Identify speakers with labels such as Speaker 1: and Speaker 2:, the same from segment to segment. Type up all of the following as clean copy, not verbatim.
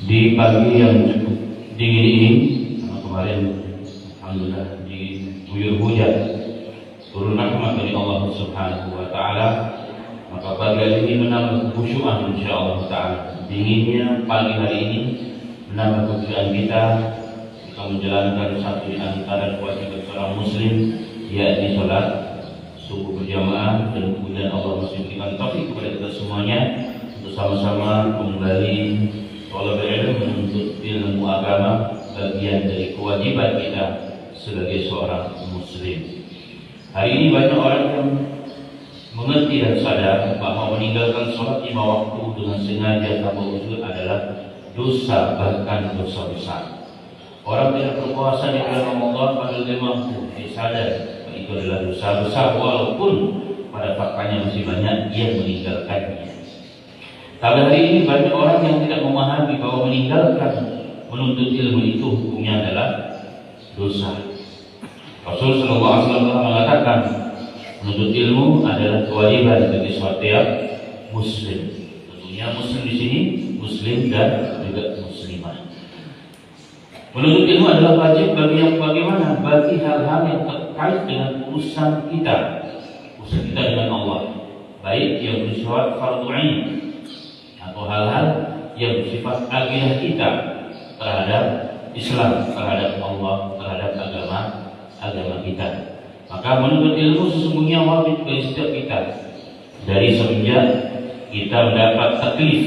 Speaker 1: Di pagi yang cukup dingin ini, kemarin alhamdulillah diguyur hujan, turun rahmat dari Allah Subhanahu wa taala, maka pagi ini menambah kekhusyuan insyaallah taala. Dinginnya pagi hari ini menambah kekhusyuan kita menjalankan satu di antara kewajiban seorang muslim, yakni salat subuh berjamaah, dan kemudian Allah masih memberikan taufik kepada kita semuanya untuk sama-sama kembali thalabul ilm, menuntut ilmu agama, bagian dari kewajiban kita sebagai seorang muslim. Hari ini banyak orang yang mengerti dan sadar bahwa meninggalkan sholat 5 waktu dengan sengaja tanpa uzur adalah dosa, bahkan dosa besar. Orang tidak berpuasa di bulan Ramadan padahal dia mampu, dia sadar bahwa itu adalah dosa besar, walaupun pada faktanya masih banyak yang meninggalkannya. Tapi hari ini banyak orang yang tidak memahami bahwa meninggalkan menuntut ilmu itu hukumnya adalah dosa. Rasul sallallahu alaihi wasallam mengatakan menuntut ilmu adalah kewajiban bagi setiap muslim. Tentunya muslim di sini muslim dan juga muslimah. Menuntut ilmu adalah wajib bagi yang bagaimana? Bagi hal-hal yang terkait dengan urusan kita dengan Allah, baik yang bersifat fardhu ain atau hal-hal yang bersifat akidah kita terhadap Islam, terhadap Allah, terhadap agama kita. Maka menuntut ilmu sesungguhnya wajib bagi setiap kita dari semenjak kita mendapat taklif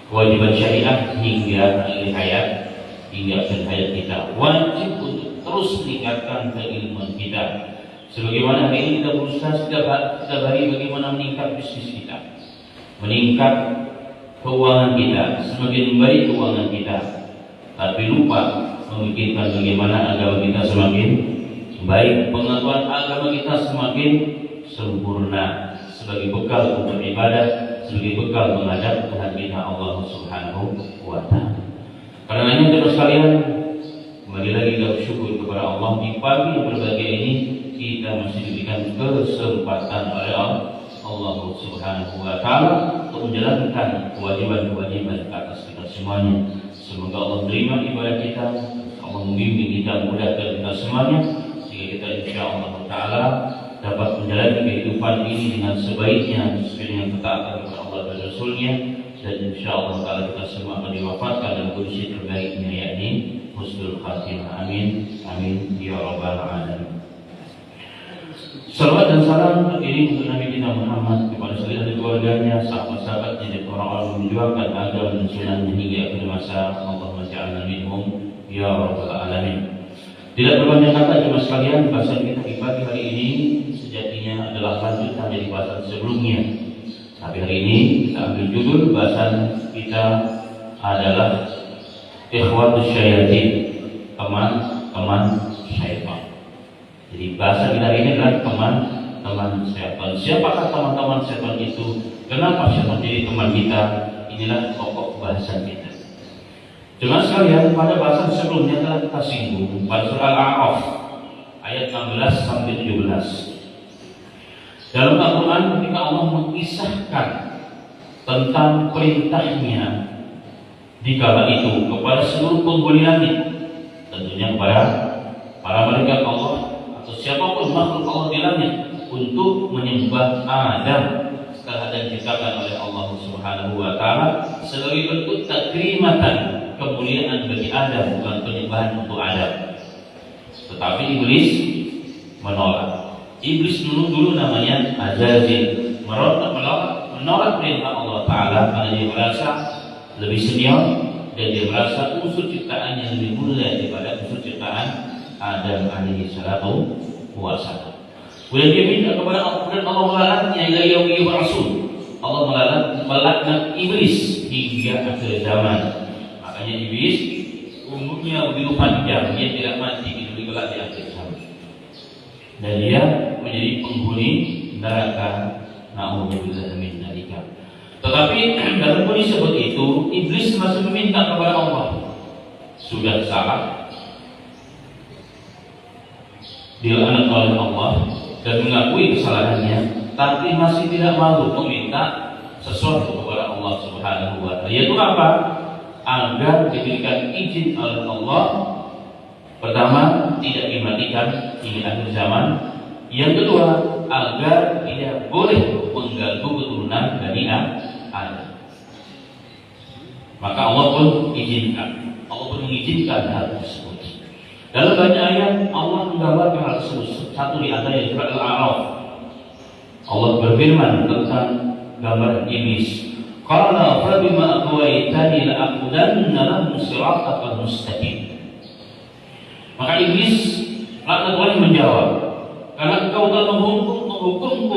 Speaker 1: kewajiban syariah hingga akhir hayat, hingga akhir hayat kita, wajib untuk terus meningkatkan keilmuan kita. Sebagaimana hari ini kita berusaha setiap hari bagaimana meningkat bisnis kita, meningkat keuangan kita, semakin baik keuangan kita, tapi lupa memikirkan bagaimana agama kita semakin baik, pengetahuan agama kita semakin sempurna sebagai bekal untuk ibadah, sebagai bekal menghadap Tuhan kita Allah Subhanahu wa taala. Karenanya teman sekalian, kembali lagi kita bersyukur kepada Allah di pagi yang berbahagia ini kita masih diberikan kesempatan oleh Allah Subhanahu wa taala untuk menjalankan kewajiban-kewajiban atas kita semuanya. Semoga Allah menerima ibadah kita, Allah membimbing kita, memudahkan kita semuanya, sehingga kita insyaallah taala dapat menjalani kehidupan ini dengan sebaiknya sesuai dengan ketaatan kepada Allah dan Rasul-Nya, dan insyaallah taala kita semua akan diwafatkan dalam kondisi terbaiknya, yakni husnul khatimah. Amin amin ya rabbal alamin. Salawat dan salam beriring untuk Nabi kita Muhammad, kepada seluruh keluarganya, sahabat-sahabatnya, dan orang-orang yang memperjuangkan agama dan sunnahnya hingga akhir masa. Allahumma ja'alna minhum ya rabbal alamin. Tidak berbanyak kata cuma sekalian, bahasan kita di pagi hari ini sejatinya adalah lanjutan dari bahasan sebelumnya. Tapi hari ini kita ambil judul bahasan kita adalah ikhwatus syayatin, teman-teman syaitan. Jadi bahasa kita hari ini adalah teman-teman syaitan. Siapakah teman-teman syaitan itu? Kenapa syaitan jadi teman kita? Inilah pokok bahasan kita. Cuma sekalian, pada bahasan sebelumnya telah kita singgung pada surah Al-A'raf ayat 16 sampai 17. Dalam Al-Quran ketika Allah mengisahkan tentang perintahnya di kala itu kepada seluruh penghuni langit, tentunya kepada para malaikat Allah atau siapapun makhluk Allah di langit, untuk menyembah Adam setelah Adam diciptakan oleh Allah Subhanahu wa taala sebagai bentuk takrimatan, kemuliaan bagi Adam, bukan penyembahan untuk Adam. Tetapi iblis menolak. Iblis dulu namanya Azazil, menolak perintah Allah taala karena dia merasa lebih senior dan dia merasa unsur ciptaan yang lebih mulia daripada unsur ciptaan Adam alaihi salatu wassalam. Kemudian dia minta kepada Allah, dan Allah melaknatnya ila yaumi yub'atsun. Allah melaknat iblis hingga akhir zaman. Makanya iblis umurnya begitu panjang, dia tidak mati, hidup kelak di akhir zaman. Dan dia menjadi penghuni neraka. Na'udzubillah min dzalika. Tetapi dalam kondisi seperti itu, iblis masih meminta kepada Allah. Sudah salah, dilaknat oleh Allah dan mengakui kesalahannya, tapi masih tidak malu meminta sesuatu kepada Allah Subhanahu wa taala. Yaitu apa? agar diberikan izin oleh Allah. Pertama, tidak dimatikan hingga akhir zaman. Yang kedua, agar tidak boleh mengganggu keturunan Bani Adam. Maka Allah pun izinkan. Allah pun mengizinkan hal tersebut. Dalam banyak ayat Allah menggambarkan hal tersebut. Satu di antaranya surat Al-A'raf. Allah berfirman tentang gambaran iblis. Qala fa bima aghwaytani la aqudanna lahum siratal mustaqim. Maka iblis laknat Allah menjawab, karena engkau telah menghukumku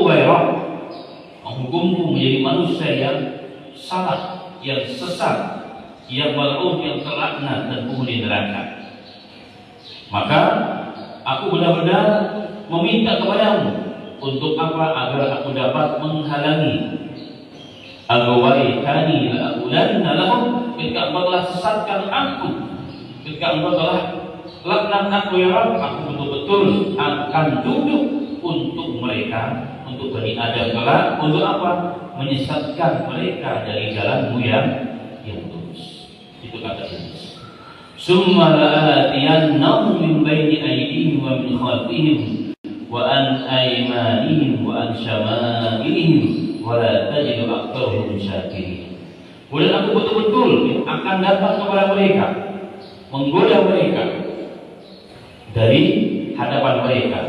Speaker 1: menghukumku menjadi manusia yang salah, yang sesat, yang mal'un, yang terlaknat dan penghuni neraka. Maka aku benar-benar meminta kepadamu untuk apa? Agar aku dapat menghalangi. Aghwaytani la aqulanna lahum, ketika engkau telah sesatkan aku, ketika engkau telah laknat aku ya Rabb, aku betul-betul akan duduk untuk mereka, untuk Bani Adam kelak, untuk apa? Menyesatkan mereka dari jalanmu yang lurus. Itu kata Iblis. Summa la'atiyannahum min baini aydihim wa min khalfihim wa an aymanihim wa an syama'ilihim wa la tajidu aktsarahum syakirin. Kemudian aku betul-betul akan datang kepada mereka, menggoda mereka dari hadapan mereka,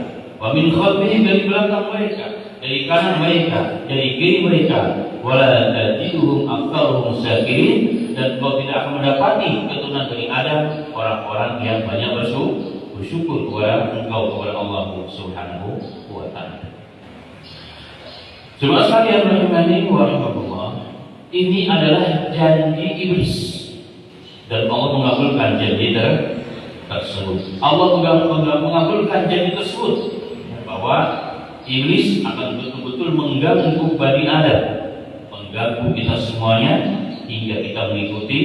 Speaker 1: wa min khalfihim, dari belakang mereka, dari kanan mereka, dari kiri mereka, wala tajiduhum aktsarahum syakirin, dan kau tidak akan mendapati keturunan Bani Adam orang-orang yang banyak bersyukur kepada engkau, kepada Allah Subhanahu wa ta'ala. Jemaah sekalian rahimani wa rahimakumullah, ini adalah janji iblis dan Allah mengabulkan janji tersebut. Allah mengabulkan janji tersebut bahwa iblis akan betul-betul mengganggu Bani Adam, mengganggu kita semuanya hingga kita mengikuti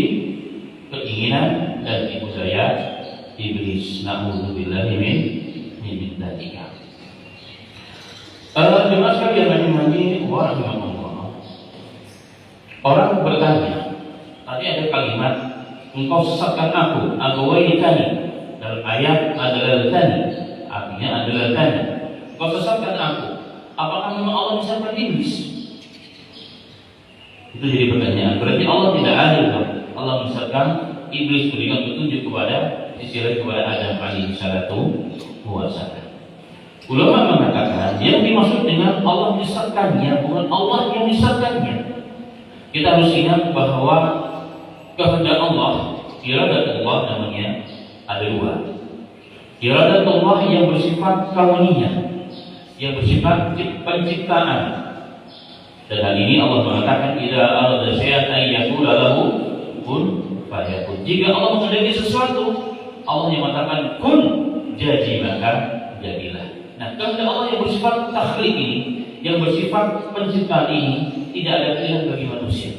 Speaker 1: keinginan dan tipu daya iblis. Na'udzubillahi min dzalika. Jemaah sekalian rahimani wa rahimakumullah. Orang bertanya, tadi ada kalimat engkau sesatkan aku, aghwaytani, dalam ayat adlaltani, artinya adlaltani, engkau sesatkan aku. Apakah memang Allah menyesatkan iblis? Itu jadi pertanyaan. Berarti Allah tidak adil. Allah menyesatkan iblis, berikan petunjuk kepada istilah kepada Adam alaihi salatu wassalam. Ulama mengatakan yang dimaksud dengan Allah menyesatkannya bukan Allah yang menyesatkannya. Kita harus ingat bahwa kehendak Allah, iradatullah namanya, ada dua. Iradatullah yang bersifat kauniyah, yang bersifat penciptaan. Dan hal ini Allah mengatakan idza arada syai'an ay yaqula lahu kun fayakun. Jika Allah menghendaki sesuatu, Allah yang mengatakan kun, jadi maka jadilah. Nah, kehendak Allah yang bersifat takhliq ini, yang bersifat penciptaan ini, tidak ada pilihan bagi manusia.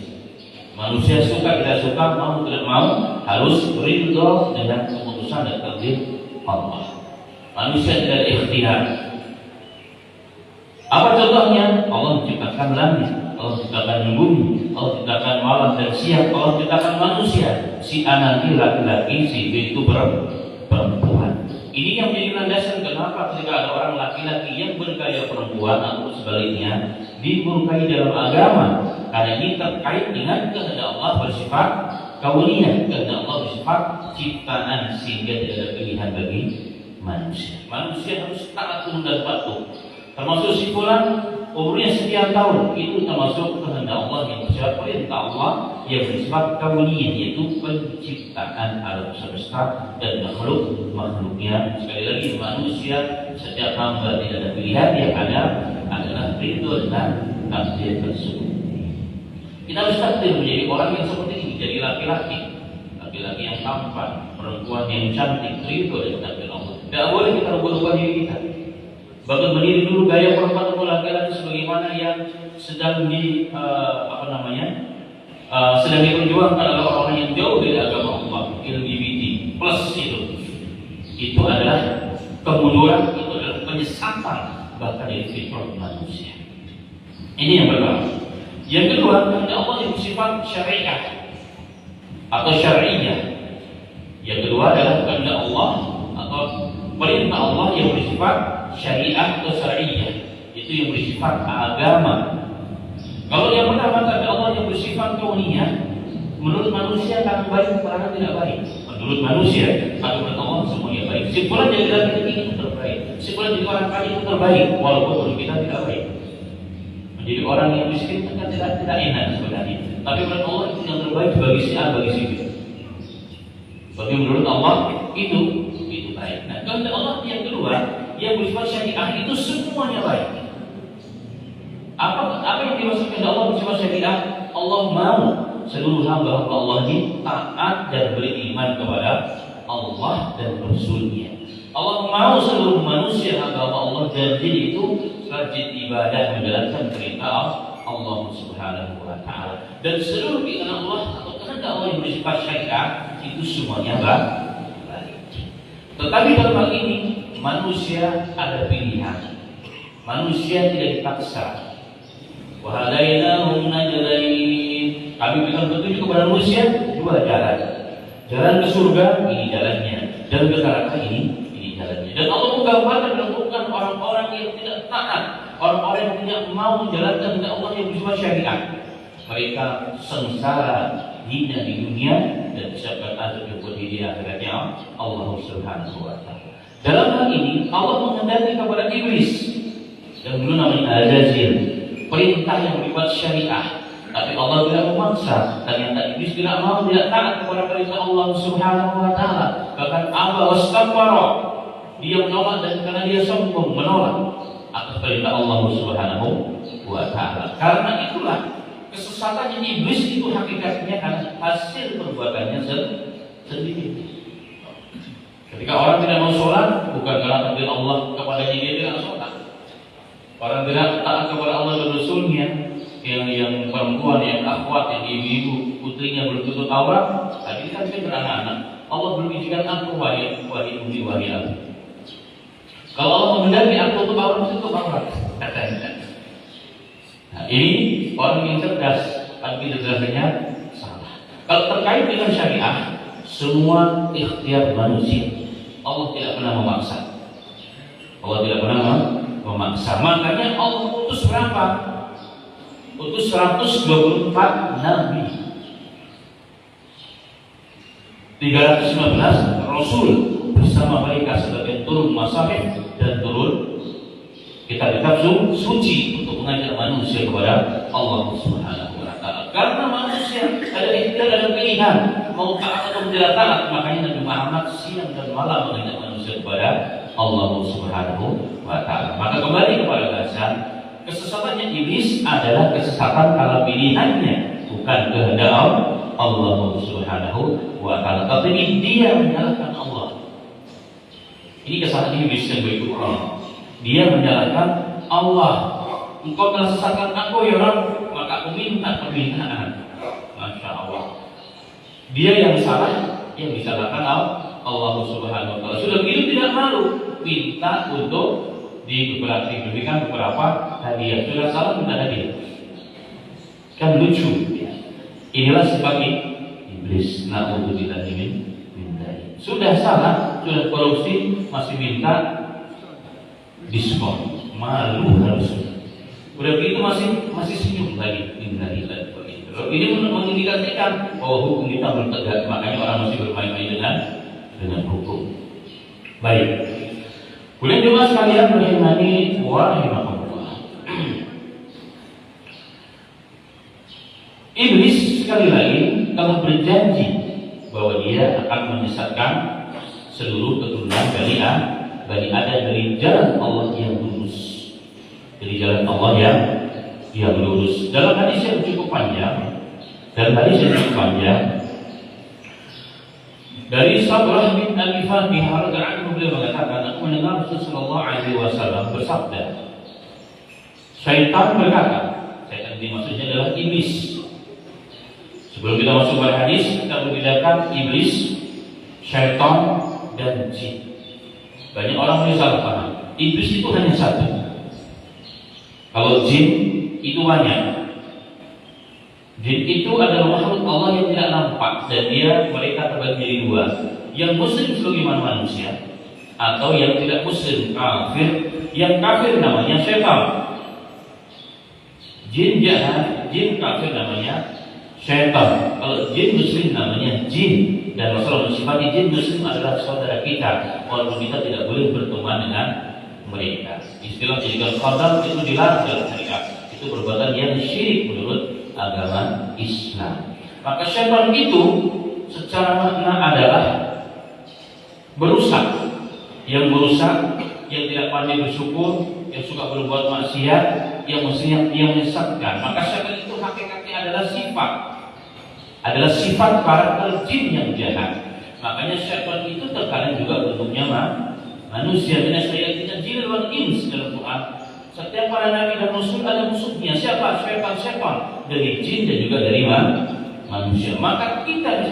Speaker 1: Manusia suka tidak suka, mau tidak mau, harus ridho dengan keputusan dan takdir Allah. Manusia tidak ada ikhtiar. Apa contohnya? Allah menciptakan langit, Allah menciptakan bumi, Allah menciptakan malam dan siang, Allah menciptakan manusia. Si A nanti laki-laki, si B itu perempuan. Ini yang menjadi landasan kenapa ketika ada orang laki-laki yang bergaya perempuan atau sebaliknya dimurkai dalam agama, karena ini terkait dengan kehendak Allah bersifat kauniyah, kehendak Allah bersifat ciptaan, sehingga tidak ada pilihan bagi manusia. Manusia harus taat dan patuh. Termasuk si fulan umurnya sekian tahun, itu termasuk kehendak Allah yang bersifat perintah Allah yang bersifat kauniyah, yaitu penciptaan alam semesta dan makhluknya. Sekali lagi, manusia setiap hamba tidak ada pilihan, yang ada adalah ridho dan takdir tersebut. Kita harus takdir menjadi orang yang seperti ini, jadi laki-laki yang tampan, perempuan yang cantik, ridho dan takdir Allah. Tidak boleh kita rubah-rubah diri kita. Bahkan berdiri dulu gaya perempuan atau laki-laki sebagaimana yang sedang sedang diperjuangkan oleh orang-orang yang jauh dari agama Allah, LGBT plus itu adalah kemunduran, itu adalah penyesatan bahkan dari fitrah manusia. Ini yang pertama. Yang kedua, kehendak Allah yang bersifat syariat. atau syar'iyah. Yang kedua adalah kehendak Allah atau perintah Allah yang bersifat syariah atau syar'iyah, itu yang bersifat agama. Kalau yang pertama kehendak Allah yang bersifat kauniyah, menurut manusia kan baik, karena tidak baik. Menurut manusia, atau menurut Allah semuanya baik. Simpulan jadi laki ini terbaik, simpulan jadi orang kaya itu terbaik, walaupun menurut kita tidak baik. Menjadi orang yang miskin kan tidak enak sebenarnya. Tapi menurut Allah itu yang terbaik bagi si A, bagi si B. Bagi menurut Allah itu baik. Nah, kehendak Allah yang kedua, yang bersifat syariah itu semuanya baik. Apa yang dimaksud kehendak Allah bersifat syariah? Allah mau seluruh hamba Allah ini taat dan beriman kepada Allah dan Rasul-Nya. Allah mau seluruh manusia hamba Allah dan jin itu rajin ibadah menjalankan perintah Allah Subhanahu wa taala. Dan seluruh keinginan Allah atau kehendak Allah yang bersifat syariah itu semuanya baik. Tetapi dalam hal ini manusia ada pilihan. Manusia tidak dipaksa. Wa hadainahum najdain. Kami berikan petunjuk kepada manusia dua jalan. Jalan ke surga ini jalannya, jalan ke neraka ini jalannya. Dan Allah menggambarkan dan menunjukkan orang-orang yang tidak taat, orang-orang yang tidak mau menjalankan kehendak Allah yang bersifat syariat. Mereka sengsara, hina di dunia dan disiapkan azab yang pedih di akhiratnya Allah Subhanahu wa taala. Dalam hal ini Allah menghendaki kepada iblis yang dulu namanya Azazil perintah yang bersifat syariah. Tapi Allah tidak memaksa. Ternyata iblis tidak mau, tidak taat kepada perintah Allah Subhanahu wa taala. Bahkan aba wastakbara. Dia menolak dan karena dia sombong menolak atas perintah Allah Subhanahu wa taala. Karena itulah kesesatannya iblis itu hakikatnya karena hasil perbuatannya sendiri. Ketika orang tidak mau sholat, bukan karena takdir Allah kepada dia tidak sholat. Orang tidak taat kepada Allah dan Rasulnya, yang perempuan, yang akhwat, yang ibu-ibu, putrinya belum tutup aurat, tadi kan saya beranak-anak. Allah belum izinkan aku wahai umi, wahai aku. Kalau Allah menghendaki aku tutup aurat, tutup aurat. Nah, ini orang yang cerdas, tapi cerdasnya salah. Kalau terkait dengan syariah, semua ikhtiar manusia. Allah tidak pernah memaksa. Allah tidak pernah memaksa. Makanya Allah utus berapa? Utus 124 nabi, 315 rasul bersama mereka sebagai turun masahif dan turun kitab-kitab suci untuk mengajak manusia kepada Allah Subhanahu wa taala. Karena manusia ada ikhtiar, ada pilihan mau taat atau tidak taat, makanya Nabi Muhammad siang dan malam mengajak manusia kepada Allah Subhanahu wa taala. Maka kembali kepada bahasan, kesesatannya iblis adalah kesesatan kalau pilihannya bukan kehendak Allah Subhanahu wa taala, tapi dia menyalahkan Allah. Ini kesalahan iblis yang berikutnya. Dia menyalahkan Allah. Engkau telah sesatkan aku ya Rabb, maka aku minta permintaan. Masya Allah. Dia yang salah, yang disalahkan Allah Subhanahu wa taala. Sudah begitu tidak malu, minta untuk diberikan beberapa hadiah. Sudah salah minta hadiah, kan lucu. Inilah sebagai iblis. Na'udzubillah min dzalik. Sudah salah, sudah korupsi, masih minta diskon. Malu harusnya. Udah begitu masih senyum lagi. Ini mengindikasikan bahwa hukum kita belum tegak. Makanya orang masih bermain-main dengan hukum. Baik. Kemudian juga sekalian rahimani wa rahimakumullah. Iblis sekali lagi telah berjanji bahwa dia akan menyesatkan seluruh keturunan Bani Adam dari jalan Allah yang lurus. Dari jalan Allah yang lurus. Dalam hadis yang cukup panjang, dari Sabrah bin Abi Fahmi radhiyallahu anhu, beliau mengatakan, aku mendengar Rasulullah SAW bersabda, syaitan berkata, syaitan ini maksudnya adalah iblis. Sebelum kita masuk pada hadis, kita membedakan iblis, syaitan, dan jin. Banyak orang yang salah paham. Iblis itu hanya satu. Kalau jin itu banyak. Jin itu adalah makhluk Allah yang tidak nampak. dan mereka terbagi menjadi dua. Yang muslim sebagaimana manusia, atau yang tidak muslim kafir. Yang kafir namanya syaitan. Jin jahat, jin kafir namanya syaitan. Kalau jin muslim namanya jin. Dan Rasulullah mensifati jin muslim adalah saudara kita, walaupun kita tidak boleh berteman dengan mereka. Istilah jadikan saudara itu dilarang dalam syariat. Itu perbuatan yang syirik menurut agama Islam. Maka syaitan itu secara makna adalah berusak, yang merusak, yang tidak pandai bersyukur, yang suka berbuat maksiat, yang menyesatkan. Maka syaitan itu hakikatnya adalah sifat karakter jin yang jahat. Makanya syaitan itu terkadang juga bentuknya manusia. Karena syaitan jin wal ins dalam Quran. Setiap para nabi dan rasul ada musuhnya. Siapa? Syaitan dari jin dan juga dari manusia. Maka kita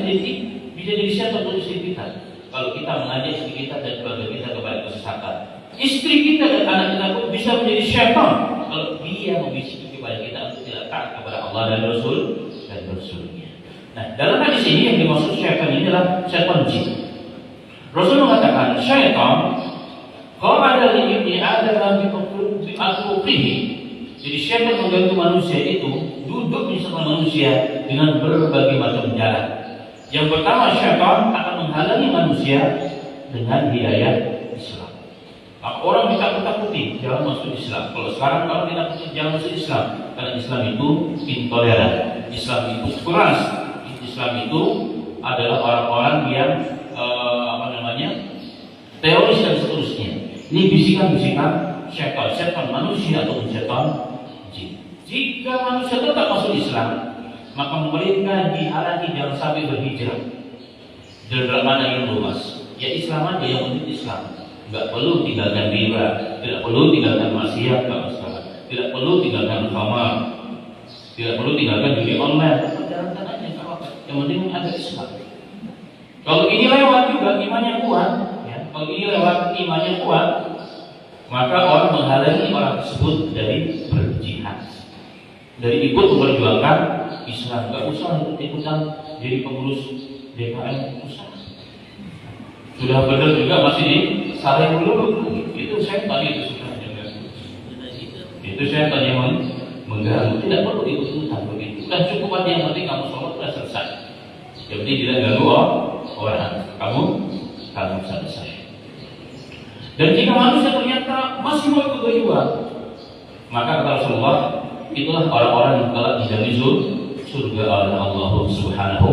Speaker 1: bisa jadi syaitan untuk istri kita. Kalau kita mengajak istri kita dan keluarga kita kepada kesesatan. Istri kita dan anak kita pun bisa menjadi syaitan kalau dia membisiki kepada kita untuk tidak taat kepada Allah dan Rasulnya. Nah, dalam hadis ini yang dimaksud syaitan ini adalah syaitan jin. Rasul mengatakan syaitan kalau ada di ibni Adam bi al-fuqihi. Jadi syaitan mengganggu manusia itu duduk bersama manusia dengan berbagai macam jalan. Yang pertama, syaitan akan menghalangi manusia dengan hidayah Islam. Maka orang ditakut-takuti jangan masuk Islam. Kalau sekarang kita jangan masuk Islam, karena Islam itu intoleran, Islam itu keras. Islam itu adalah orang-orang yang teroris dan seterusnya. Ini bisikan-bisikan syaitan manusia atau syaitan jin. Jika manusia tetap masuk Islam, maka mereka dihalangi jangan sampai berhijrah. Dalam mana yang luas, ya Islam aja yang penting Islam. Tidak perlu tinggalkan riba, tidak perlu tinggalkan maksiat, tidak perlu tinggalkan khamar, tidak perlu tinggalkan judi online. Jalankan aja. Yang penting ada Islam. Kalau ini lewat juga imannya kuat, ya. Kalau ini lewat imannya kuat, maka orang menghalangi orang tersebut dari berjihad, dari ikut memperjuangkan Islam. Gak usah ikut-ikutan jadi pengurus DKM, usah. Sudah benar juga masih di saling dulu. Itu syaitan itu sebenarnya. Itu syaitan yang mengganggu. Tidak perlu ikut-ikutan begitu. Dan cukup aja yang penting kamu sholat sudah selesai. Yang penting tidak ganggu orang. Kamu selesai. Dan jika manusia ternyata masih mau ikut berjuang, maka kata Rasulullah, itulah orang-orang yang telah dijamin surga oleh Allah Subhanahu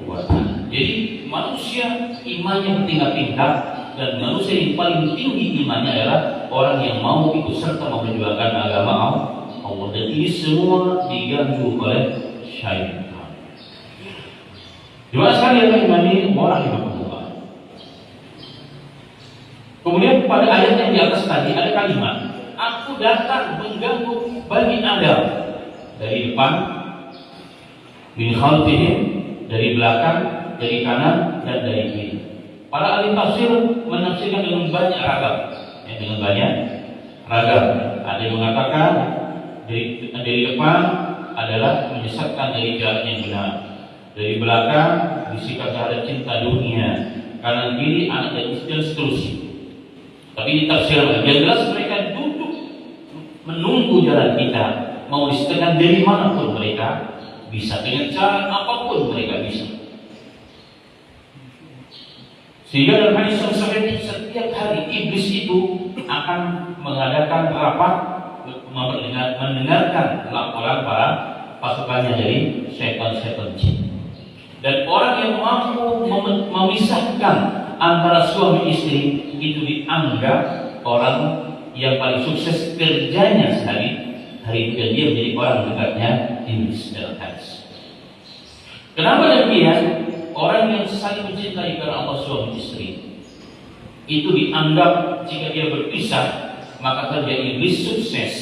Speaker 1: wa Ta'ala. Jadi manusia imannya bertingkat-tingkat, dan manusia yang paling tinggi imannya adalah orang yang mau ikut serta memperjuangkan agama Allah. Dan ini semua diganggu oleh syaitan. Jemaah sekalian rahimani wa rahimakumullah. Kemudian pada ayat yang di atas tadi ada kalimat, aku datang mengganggu Bani Adam dari depan, min khalfihim, dari belakang, dari kanan, dan dari kiri. Para ahli tafsir menafsirkan dengan banyak ragam, dengan banyak ragam. Ada yang mengatakan dari depan adalah menyesatkan dari jalan yang benar. Dari belakang bisikan terhadap cinta dunia, kanan kiri anak dan istri dan seterusnya. Tapi ditafsirkan yang jelas mereka duduk menunggu jalan kita, mau disediakan dari manapun mereka bisa, dengan cara apapun mereka bisa. Sehingga dalam hadis yang sahih, setiap hari iblis itu akan mengadakan rapat, mendengarkan laporan para pasukannya dari syaitan-syaitan jin. Dan orang yang mampu memisahkan antara suami istri itu dianggap orang yang paling sukses kerjanya sehari itu, dan dia menjadi orang dekatnya iblis dalam hadis. Kenapa demikian? Orang yang saling mencintai karena Allah suami istri itu dianggap jika dia berpisah maka kerja iblis sukses.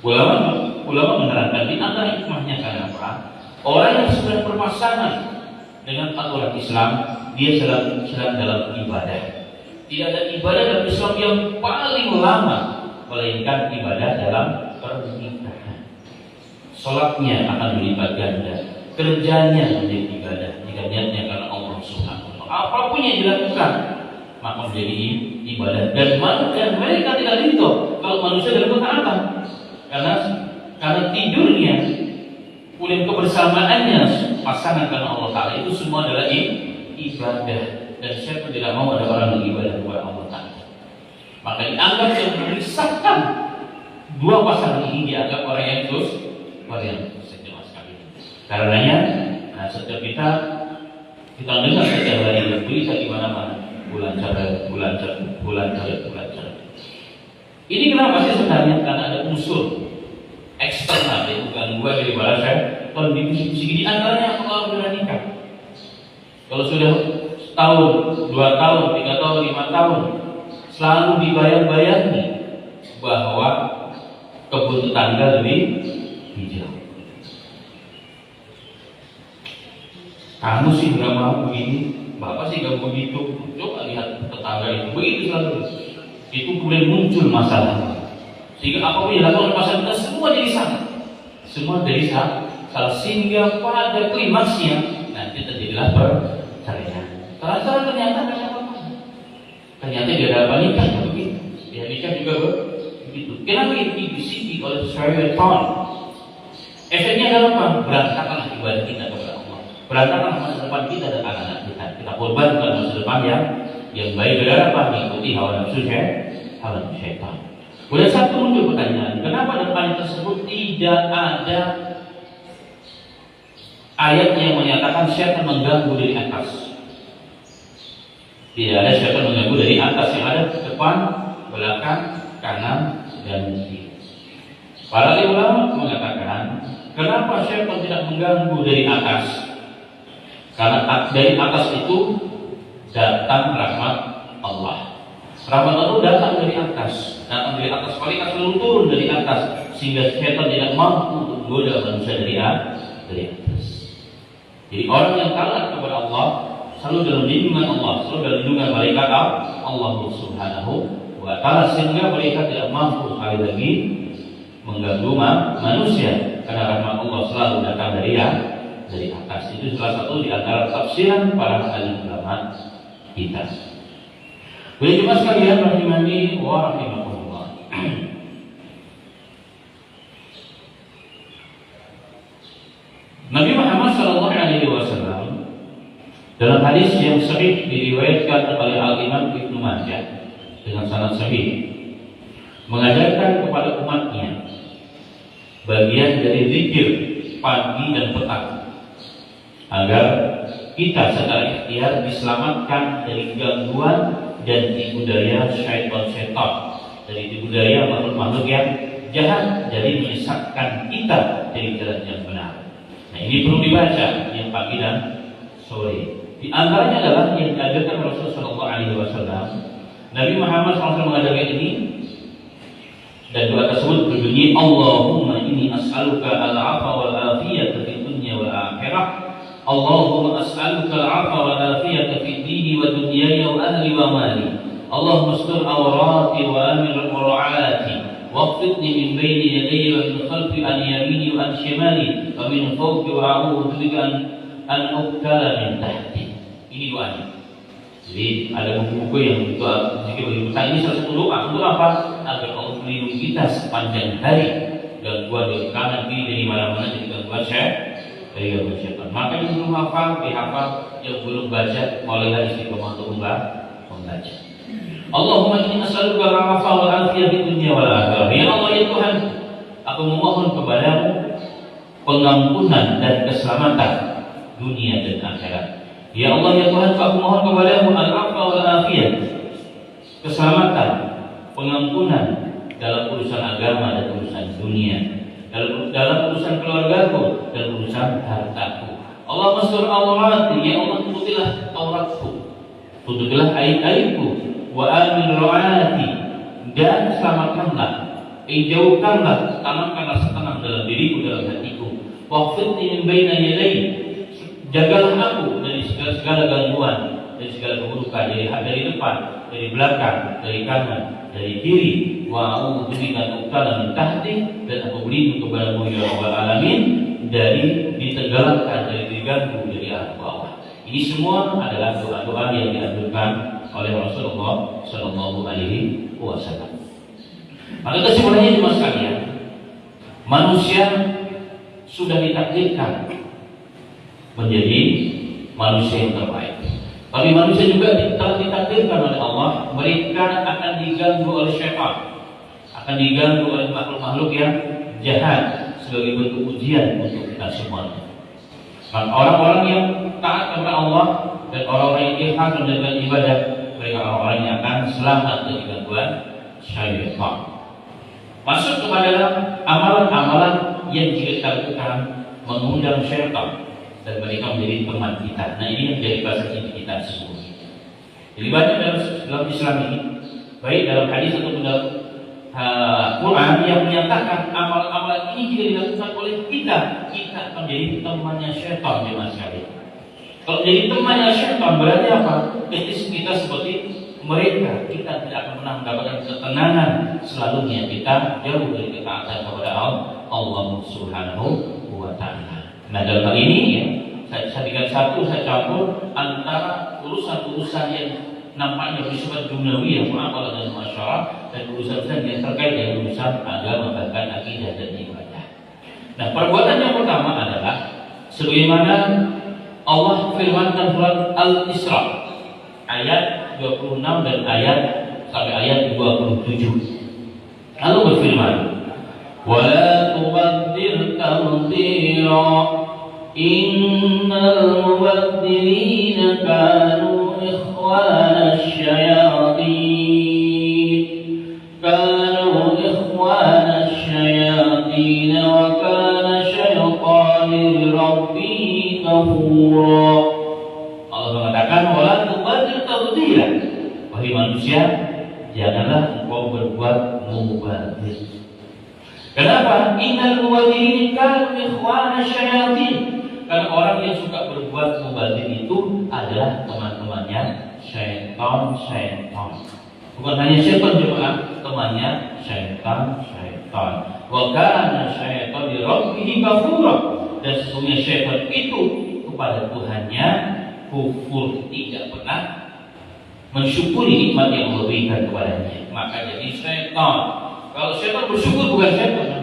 Speaker 1: Ulama menerangkan di antara hikmahnya karena apa? Orang yang sedang berpasangan dengan aturan Islam, dia sedang dalam ibadah. Tidak ada ibadah dalam Islam yang paling lama melainkan ibadah dalam pernikahan. Salatnya akan dilipat ganda, kerjanya menjadi ibadah jika niatnya karena Allah Subhanahu wa taala. Apapun yang dilakukan maka menjadi ibadah, dan mereka tidak ridho kalau manusia dilakukan apa? Karena tidurnya, kemudian kebersamaannya pasangan karena Allah Ta'ala itu semua adalah ibadah, dan siapa tidak mau ada orang yang ibadah kepada Allah Ta'ala. Maka dianggap yang memisahkan dua pasangan ini dianggap orang yang terus sejauh sekali. Karenanya, setiap kita dengar setiap hari berita di mana-mana bulan cerah. Ini kenapa sih sebenarnya? Karena ada unsur eksternal, yaitu gangguan dari bahasa kondisi di antaranya Allah bernikah. Kalau sudah setahun, 2 tahun, 3 tahun, 5 tahun, selalu dibayang-bayangi bahwa kebun tetangga lebih hijau. Kamu sih nggak mau begini, bapak sih nggak begitu. Coba lihat tetangga itu, begitu selalu. Itu kemudian muncul masalah. Sehingga apapun yang dilakukan oleh pasangan kita semua jadi sama, semua dari salah, sehingga pada klimaksnya nanti terjadilah perceraian. Ternyata dia dapat nikah begitu, dia nikah juga begitu. Kenapa itu disiki oleh syaitan? Efeknya adalah apa? Berantakanlah ibadah kita kepada Allah, berantakanlah masa depan kita dan anak-anak kita. Kita korbankan masa depan yang baik adalah apa? Mengikuti hawa nafsu syaitan. Kemudian satu muncul pertanyaan, kenapa dalam ayat tersebut tidak ada ayat yang menyatakan syaitan mengganggu dari atas? Tidak ada syaitan mengganggu dari atas, yang ada depan, belakang, kanan, dan kiri. Para ulama mengatakan, kenapa syaitan tidak mengganggu dari atas? Karena dari atas itu datang rahmat Allah. Rahmat Allah datang dari atas, paling langsung turun dari atas, sehingga syaitan tidak mampu untuk menggoda manusia dari atas. Jadi orang yang taat kepada Allah selalu dalam lindungan Allah, selalu dalam lindungan malaikat Allah Subhanahu wa taala, sehingga mereka tidak mampu sekali lagi mengganggu manusia, karena rahmat Allah selalu datang dari atas. Itu salah satu di antara tafsiran para ahli ulama kita. Boleh jemaah sekalian rahimani wa rahimakumullah. Nabi Muhammad SAW dalam hadis yang sahih diriwayatkan oleh Al-Imam Ibnu Majah dengan sanad sahih, mengajarkan kepada umatnya bagian dari zikir pagi dan petang agar kita secara ikhtiar diselamatkan dari gangguan dan tipu daya syaitan, dari tipu daya makhluk-makhluk yang jahat, jadi menyesatkan kita dari jalan yang benar. Nah, ini perlu dibaca yang pagi dan sore. Di antaranya adalah yang diajarkan Rasulullah SAW. Nabi Muhammad SAW mengajarkan ini, dan doa tersebut berbunyi, Allahumma inni as'aluka al-'afwa wal 'afiyata fid dunya wal akhirah. Allahumma as'aluka al-'afwa wal 'afiyata fid dini wa dunyaya wa ahli wa mali. Allahumma astur awrati wa amir al-qur'ati waqfidni min bayni yadayya wa min khalfi an yamini wa an shimali wa min fawqi wa a'udzu bika an uqtala min tahti. Ini doanya. Jadi ada buku-buku yang doa zikir bagi petang. Ini salah satu doa. Untuk apa? Agar Allah melindungi kita sepanjang hari, gangguan dari kanan kiri dari mana-mana, jadi gangguan syaitan. Maka yang belum hafal dihafal, yang belum baca mulailah istiqomah untuk membaca. Allahumma inni as'aluka al-'afwa wal 'afiyah fid dunya wal akhirah. Ya Allah ya Tuhan, aku memohon kepadamu pengampunan dan keselamatan dunia dan akhirat. Ya Allah ya Tuhan, aku mohon kepadamu al-'afwa wal 'afiyah, keselamatan, pengampunan dalam urusan agama dan urusan dunia, dalam urusan keluargaku dan urusan hartaku. Allah mastur awrati, ya Allah tutuplah auratku, tutuplah aib-aibku, wa amin ro'ati, dan selamatkanlah, jauhkanlah, tanamkanlah setenang dalam diriku, dalam hatiku. Waqfidni min baina yadayya, jagalah aku dari segala gangguan, dari segala keburukan, dari depan, dari belakang, dari kanan, dari kiri. Wa a'udzu bika min tahti, dan aku berlindung kepadamu ya Rabbal alamin dari ditenggelamkan, dari diganggu dari arah bawah. Ini semua adalah doa-doa yang dianjurkan oleh Rasulullah Shallallahu Alaihi Wasallam. Maka kesimpulannya cuma sekalian, manusia sudah ditakdirkan menjadi manusia yang terbaik. Tapi manusia juga telah ditakdirkan oleh Allah, mereka akan diganggu oleh syaitan, akan diganggu oleh makhluk-makhluk yang jahat sebagai bentuk ujian untuk kita semuanya. Maka orang-orang yang taat kepada Allah dan orang-orang yang ikhlas menjalankan ibadah, mereka orang-orang yang akan selamat dari gangguan syaitan. Masuk kepada amalan-amalan yang jika kita lakukan mengundang syaitan dan mereka menjadi teman kita. Nah, ini yang menjadi bahasa inti kita sesungguhnya. Jadi banyak dalam Islam ini, baik dalam hadis ataupun dalam Quran yang menyatakan amal-amal ini jika dilakukan oleh kita akan menjadi temannya syaitan jemaah sekalian. Kalau jadi temannya syaitan berarti apa? Kita seperti mereka, kita tidak akan pernah mendapatkan ketenangan, selalunya kita jauh dari ketaatan kepada Allah Subhanahu wa Ta'ala. Nah, dalam hal ini ya, saya campur antara urusan-urusan yang nampaknya bersifat duniawi yang muamalah dan masyarakat dan urusan-urusan yang terkait dengan urusan agama bahkan akidah dan ibadah. Nah, perbuatan yang pertama adalah sebagaimana Allah firmankan surat Al-Isra ayat 26 dan ayat sampai ayat 27. Lalu berfirman, "Wala tubadzir tabdzira innal mubadzirina kanu ikhwana asyayatin wa kana syaitanu lirabbih kafura." Allah mengatakan, "Wala tubadzir tabdzira." Wahai manusia, janganlah engkau berbuat mubadzir. Kenapa? Innal mubadzirin kanu ikhwana syayatin. Karena orang yang suka berbuat mubadzir itu adalah teman-temannya syaitan. Bukan hanya syaitan jemaah, temannya syaitan. Wa kana syaitanu li rabbih kafura. Dan sesungguhnya syaitan itu kepada Tuhannya kufur, tidak pernah mensyukuri nikmat yang Allah berikan kepadanya. Maka jadi syaitan. Kalau syaitan bersyukur bukan syaitan.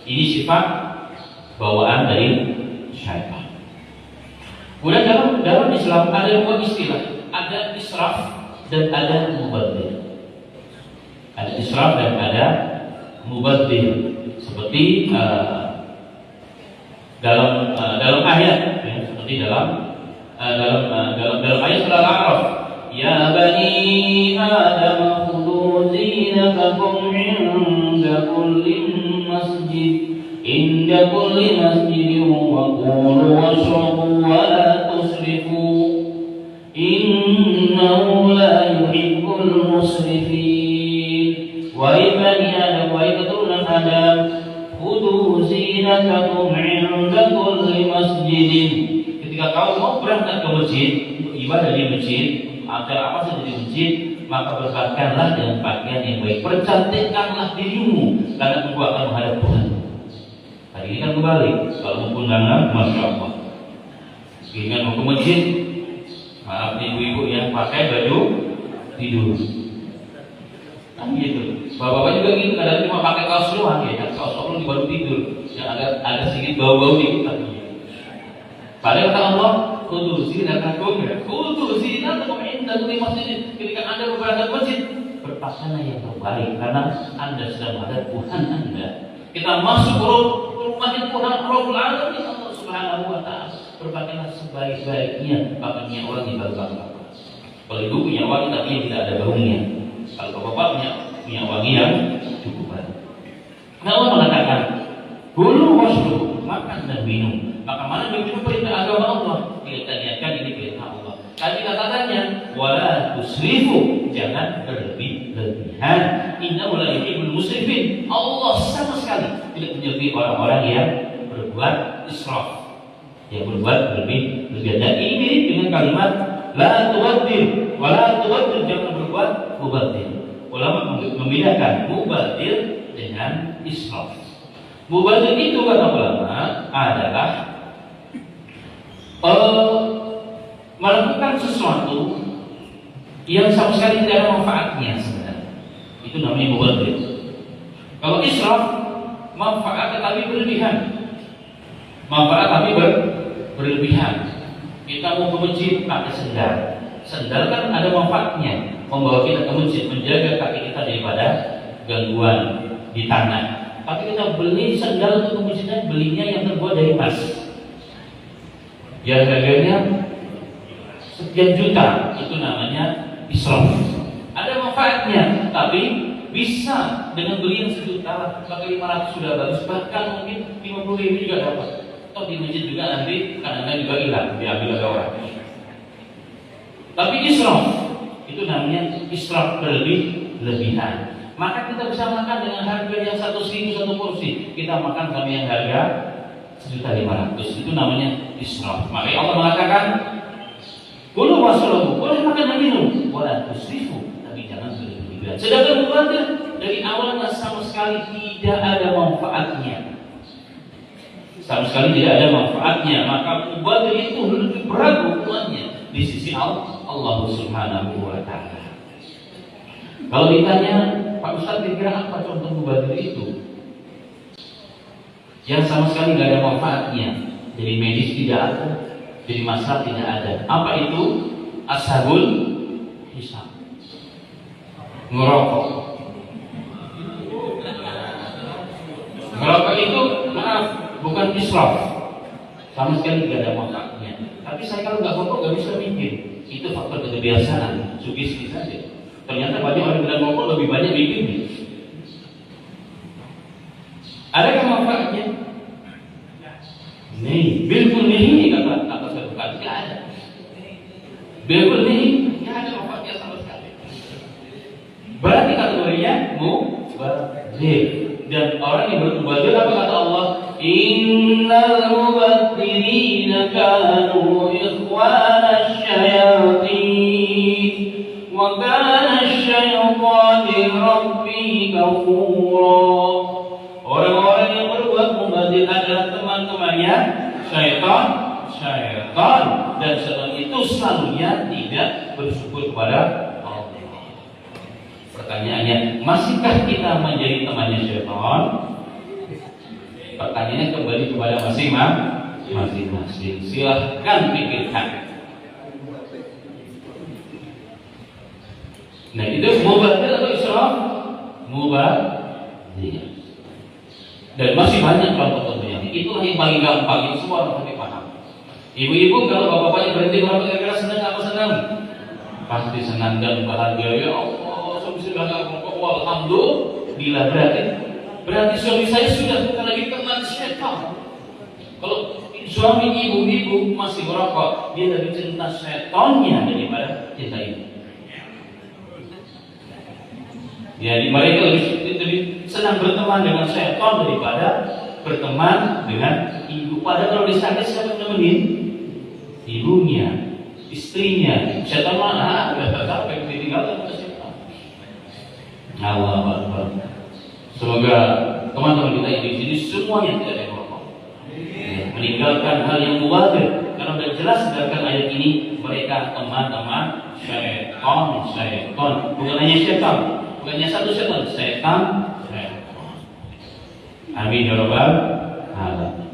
Speaker 1: Ini sifat bawaan dari syaitan. Kemudian dalam Islam ada dua istilah, ada israf dan ada mubadzir. Ada israf dan ada mubadzir. Seperti dalam ayat, ya, seperti dalam ayat surah Al-A'raf, "Ya bani Adam khudhu zinatakum 'inda kulli masjidin wa qulu washrabu wa la tusrifu innahu la yuhibbul musrifin." Wahai bani Adam, wahai keturunan Adam, khudhu zinatakum 'inda kulli masjidin. Ketika kau mau berangkat ke masjid untuk ibadah di masjid, acara apa saja di masjid, maka berpakaianlah dengan pakaian yang baik, percantikkanlah dirimu karena engkau akan menghadap Tuhan. Hari ini kan kembali, kalau mau undangan, masya Allah. Ingat mau ke masjid, maaf ibu-ibu yang pakai baju tidur. Kan gitu. Bapak-bapak juga gitu, kadang cuma pakai kaos doang ya, kaos doang baru tidur, yang ada sedikit bau-bau dikit. Padahal kata Allah, khudhu zinatakum inda kulli masjid. Ketika Anda berangkat masjid, berpakaianlah yang terbaik karena Anda sedang menghadap Tuhan Anda. Kita masuk rumahnya Tuhan Rabbul Alamin, Allah Subhanahu wa Ta'ala. Berpakaianlah sebaik-baiknya, pakaiannya orang yang baru-baru. Kalau ibu punya wangi tapi yang tidak ada baunya. Kalau bapak punya wangi yang cukup baik. Nah, Allah mengatakan, "Kulu washrabu," makan dan minum. Maka mana itu perintah agama Allah? Kita niatkan ini perintah Allah. Tadi katakannya, "Wala tusrifu," jangan berlebih-lebihan. Innahu la yuhibbul musrifin. Allah sama sekali tidak menyukai orang-orang yang berbuat israf, yang berbuat berlebih-lebihan. Dan ini mirip dengan kalimat la tubadzir, wala tubadzir, jangan berbuat mubadzir. Ulama membedakan mubadzir dengan israf. Mubadir itu kata ulama adalah melakukan sesuatu yang sama sekali tidak ada manfaatnya sebenarnya. Itu namanya mubadir. Kalau israf, manfaat tetapi berlebihan. Manfaat tapi berlebihan. Kita mau ke masjid pakai sendal. Sendal kan ada manfaatnya, membawa kita ke masjid, menjaga kaki kita daripada gangguan di tanah. Tapi kita beli sendal untuk ke masjid, belinya yang terbuat dari emas. Ya harganya sekian juta, itu namanya israf. Ada manfaatnya, tapi bisa dengan beli yang sejuta, pakai 500 sudah bagus, bahkan mungkin 50.000 juga dapat. Atau di masjid juga nanti kadang-kadang juga hilang, diambil oleh orang. Tapi israf itu namanya israf berlebihan. Maka kita bisa makan dengan harga yang 100.000 satu porsi, kita makan kami yang harga 1.500.000. Itu namanya israf. Maka Allah mengatakan, kulu wasrabu, boleh makan dan minum, wala tusrifu, tapi jangan berlebihan. Sedangkan mubadir dari awalnya sama sekali tidak ada manfaatnya. Sama sekali tidak ada manfaatnya, maka mubadir itu lebih berat hukumannya di sisi Allah Subhanahu wa Ta'ala. Kalau ditanya, Pak Ustaz, kira-kira apa contoh mubadir itu? Yang sama sekali tidak ada manfaatnya, jadi medis tidak ada, jadi masalah tidak ada. Apa itu? Ashabul hisab, ngerokok. Ngerokok itu, maaf, bukan israf, sama sekali tidak ada manfaatnya. Tapi saya kalau nggak ngerokok nggak bisa mikir, itu faktor kebiasaan, sugesti saja. Ternyata banyak orang bilang rokok lebih banyak mikirnya. Adakah manfaatnya? Nih, bilkul nih kata satu kali tidak ada. Bilkul nih tidak ada manfaatnya sama sekali. Berarti kategorinya mubadir. Dan orang yang bermubadir apa kata Allah? Innal mubadzirina kanu ikhwana syayatin wa kana asy-syaitanu rabbi kafura. Orang-orang yang berbuat mubadir adalah teman-temannya syaitan, dan setan itu selalunya tidak bersyukur kepada Allah. Pertanyaannya, masihkah kita menjadi temannya syaitan? Pertanyaannya kembali kepada masing-masing. Silahkan pikirkan. Nah, itu mubadir atau israf? Mubadir. Dan masih banyak contoh-contohnya. Itulah yang paling gampang, itu semua orang pasti paham. Ibu-ibu kalau bapak-bapaknya berhenti merokok, kira-kira senang apa senang? Pasti senang dan bahagia. Ya Allah, suami sudah nggak merokok. Alhamdulillah. Berarti suami saya sudah bukan lagi teman setan. Kalau suami ibu-ibu masih merokok, dia lebih cinta setannya daripada cinta ibu. Jadi mereka lebih senang berteman dengan setan daripada berteman dengan ibu. Padahal kalau disakit siapa nemenin? Ibunya, istrinya. Setan mana? Gak tahu yang ditinggalkan oleh setan. Allah Akbar. Semoga teman-teman kita di sini semuanya tidak ada yang merokok. Meninggalkan hal yang mubadir. Karena sudah jelas dalam ayat ini mereka teman-teman setan. Bukan hanya setan. Bukannya satu setan. Amin ya rabbal alamin.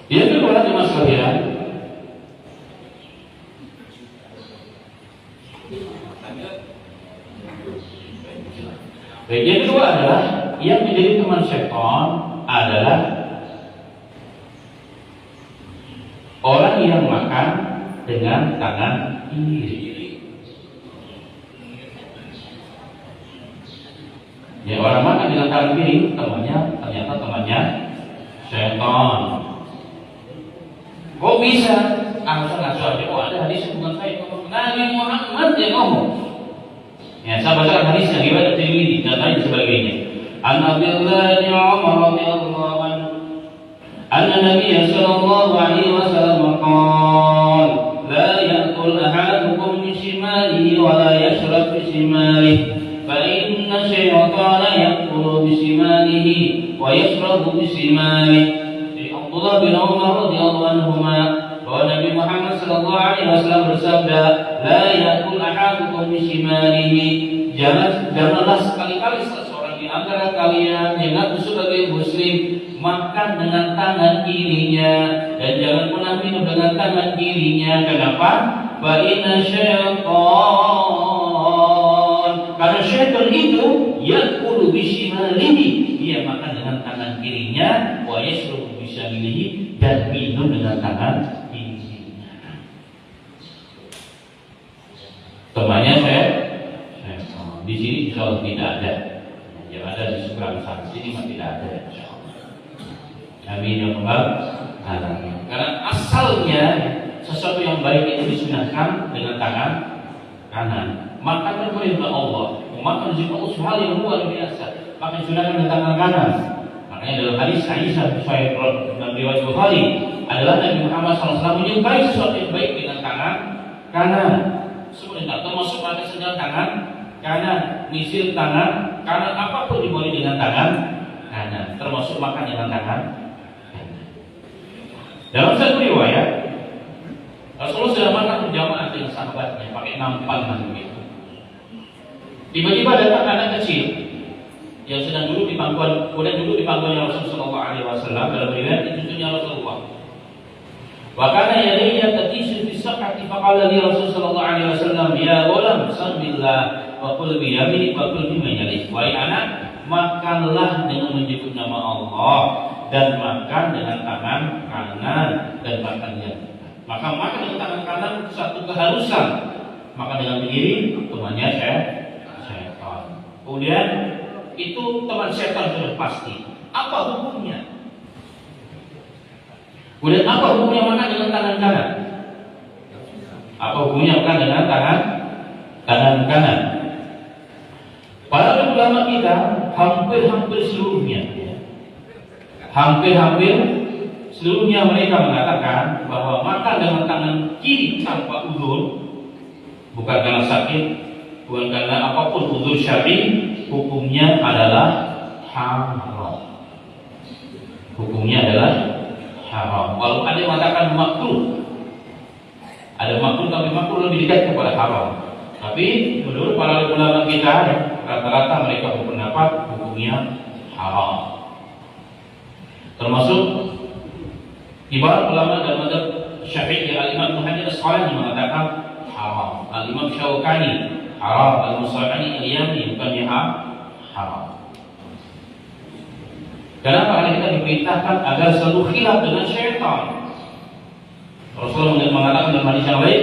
Speaker 1: Yang kedua jemaah sekalian, yang kedua adalah yang menjadi teman setan adalah orang yang makan dengan tangan kiri. Ya, orang makan dengan tangan kiri, ternyata temannya setan. Kok bisa? Asal-asal. Oh, ada hadis bukan saya. Nabi Muhammad yang ngomong. Ya, saya bacakan hadisnya riwayat Tirmidzi dan lain sebagainya. An Abdullah bin Umar radhiyallahu anhu anna Nabiy sallallahu alaihi wasallam qala la ya'kul ahadukum bi shimalihi wa la yashrab bi shimalihi fa inna syaitan wa yashrabu bisimali. Dari Abdullah bin Umar radhiyallahu anhuma bahwa Nabi Muhammad sallallahu alaihi wasallam bersabda, la yakul ahadukum bisimalihi. Janganlah sekali-kali seseorang di antara kalian yang mengaku sebagai muslim makan dengan tangan kirinya, dan jangan pernah minum dengan tangan kirinya. Kenapa? Fa inna syaitan, karena syaitan itu yakulu bisimalihi, dia makan dengan tangan kirinya, wa yashrabu bisimalihi, dan minum dengan tangan kirinya. Temannya saya di sini insya Allah tidak ada. Yang ada di seberang sana sini mah tidak ada insya Allah. Amin ya rabbal alamin. Karena asalnya sesuatu yang baik itu disunahkan dengan tangan kanan. Makan perintah Allah, makan rezeki Allah hal yang luar biasa. Maka disunahkan dengan tangan kanan. Makanya dalam hadis Aisyah Sahih dalam riwayat Bukhari adalah Nabi Muhammad SAW menyukai sesuatu yang baik dengan tangan kanan. Sebenarnya termasuk pakai sendal tangan kanan, misil tangan kanan, apapun diboleh dengan tangan kanan, termasuk makan dengan tangan kanan. Dalam satu riwayat Rasulullah sudah makan berjamaah dengan sahabatnya pakai nampan begitu. Tiba-tiba datang anak kecil yang sedang duduk di pangkuan, kemudian duduk di pangkuannya Rasulullah SAW. Dalam riwayat itu Rasulullah. Wa kana yadayya tatishu fi saqati faqala li Rasulullah SAW, ya ghulam samillah wa qul bi yaminik wa qul bima yalik. Wahai anak, makanlah dengan menyebut nama Allah dan makan dengan tangan kanan dan makan yang maka makan dengan tangan kanan satu keharusan, makan dengan kiri temannya syaitan. Kemudian itu teman syaitan sudah pasti. Apa hukumnya? Kemudian apa hukumnya makan dengan tangan kanan? Apa hukumnya makan dengan tangan kanan? Para ulama kita hampir seluruhnya, hampir seluruhnya mereka mengatakan bahwa makan dengan tangan kiri tanpa uzur, bukan karena sakit, bukan karena apapun uzur syar'i, hukumnya adalah haram. Hukumnya adalah haram. Walau ada yang mengatakan makruh, ada makruh, tapi makruh lebih dekat kepada haram. Tapi menurut para ulama kita, rata-rata mereka berpendapat hukumnya haram. Termasuk ibarat ulama dalam mazhab Syafi'i, Al-Imam Ibnu Hajar Al-Asqalani mengatakan haram. Al-Imam Syaukani haram, Al-Musa'ani Al-Yamni bukannya haram. Kenapa? Karena kita diperintahkan agar selalu khilaf dengan syaitan. Rasulullah mengatakan dalam hadis yang lain,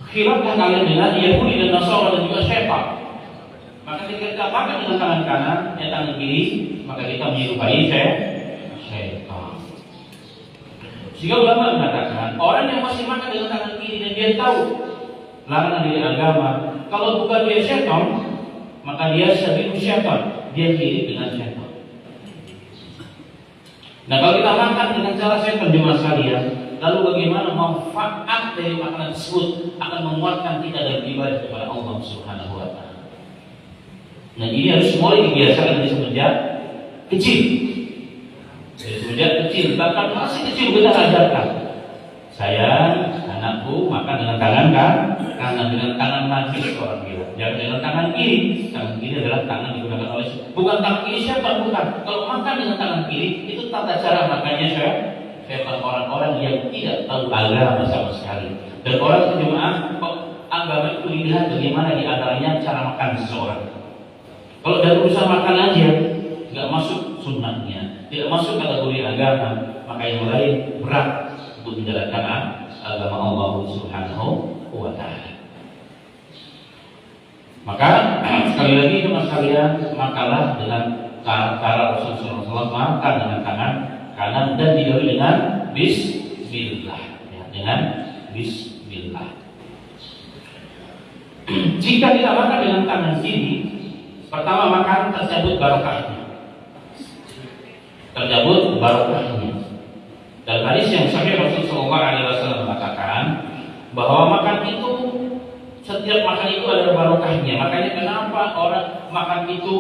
Speaker 1: khilaflah kalian dengan Yahudi dan Nasara dan juga syaitan. Maka ketika kita makan dengan tangan kanan, tangan kiri, maka kita menyerupai syaitan. Jika ulama mengatakan orang yang masih makan dengan tangan kiri dan dia tahu larangan dari agama, kalau bukan dia syaitan, maka dia sabiqu syaitan, dia mirip dengan syaitan. Nah, kalau kita makan dengan cara syaitan jemaah sekalian, lalu bagaimana manfaat dari makanan tersebut akan menguatkan kita dalam ibadah kepada Allah Subhanahu wa taala. Nah, ini harus mulai dibiasakan dari semenjak kecil. Dari semenjak kecil, bahkan masih kecil kita ajarkan. Sayang, anakku makan dengan tangan kanan, dengan tangan najis orang bilang. Jangan dengan tangan kiri. Tangan kiri adalah tangan digunakan oleh bukan tangan kiri syaitan, bukan. Kalau makan dengan tangan kiri itu tata cara makannya syaitan, orang-orang yang tidak tahu agama sama sekali. Dan orang jemaah agama itu dilihat bagaimana di antaranya cara makan seseorang. Kalau dari urusan makan aja nggak masuk sunnahnya, tidak masuk kategori agama, maka yang lain berat untuk menjalankan agama Allah Subhanahu wa taala. Maka sekali lagi teman sekalian, makanlah dengan cara Rasulullah SAW, makan dengan tangan kanan dan didahului dengan bismillah, ya, dengan bismillah. Jika kita makan dengan tangan kiri, pertama makan tercabut barokahnya. Dalam hadis yang sahih Rasulullah SAW mengatakan bahwa makan itu, setiap makan itu ada barokahnya. Makanya kenapa orang makan itu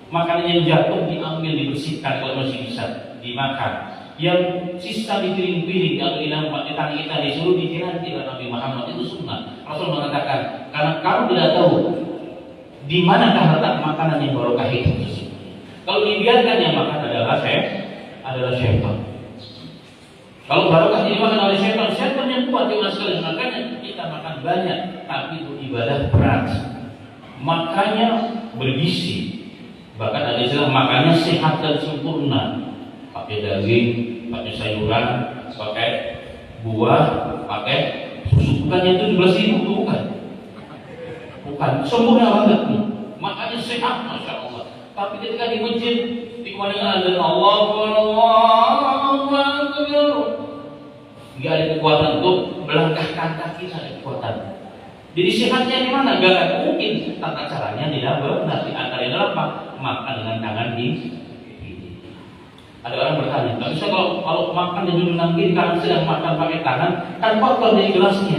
Speaker 1: Makanan yang jatuh diambil, dibersihkan kalau masih bisa dimakan. Yang sisa di piring-piring kalau di tangan kita disuruh dijilat oleh Nabi Muhammad, itu sunnah. Rasul mengatakan, karena kamu tidak tahu di manakah letak makanan yang barokah itu. Kalau dibiarkan yang makan adalah syaitan. Kalau barokah dimakan oleh syaitan yang kuat yang sekali. Makanya kita makan banyak, tapi itu ibadah berat. Makanya bergizi. Bahkan ada istilah makannya sehat dan sempurna. Pakai daging, pakai sayuran, pakai buah, pakai susu. Bukannya itu 17.000, bukan. Sempurna banget nih. Makanya sehat, masya Allah. Tapi ketika di masjid, dikemana azan Allahu Akbar, nggak ada kekuatan untuk melangkahkan kaki, ada kekuatan. Jadi sehatnya di mana? Gak mungkin. Tata caranya tidak benar. Di antaranya apa? Makan dengan tangan di. Ada orang bertanya, nggak bisa kalau makan dan minum kiri, kalau sedang makan pakai tangan, kan kotor dari gelasnya.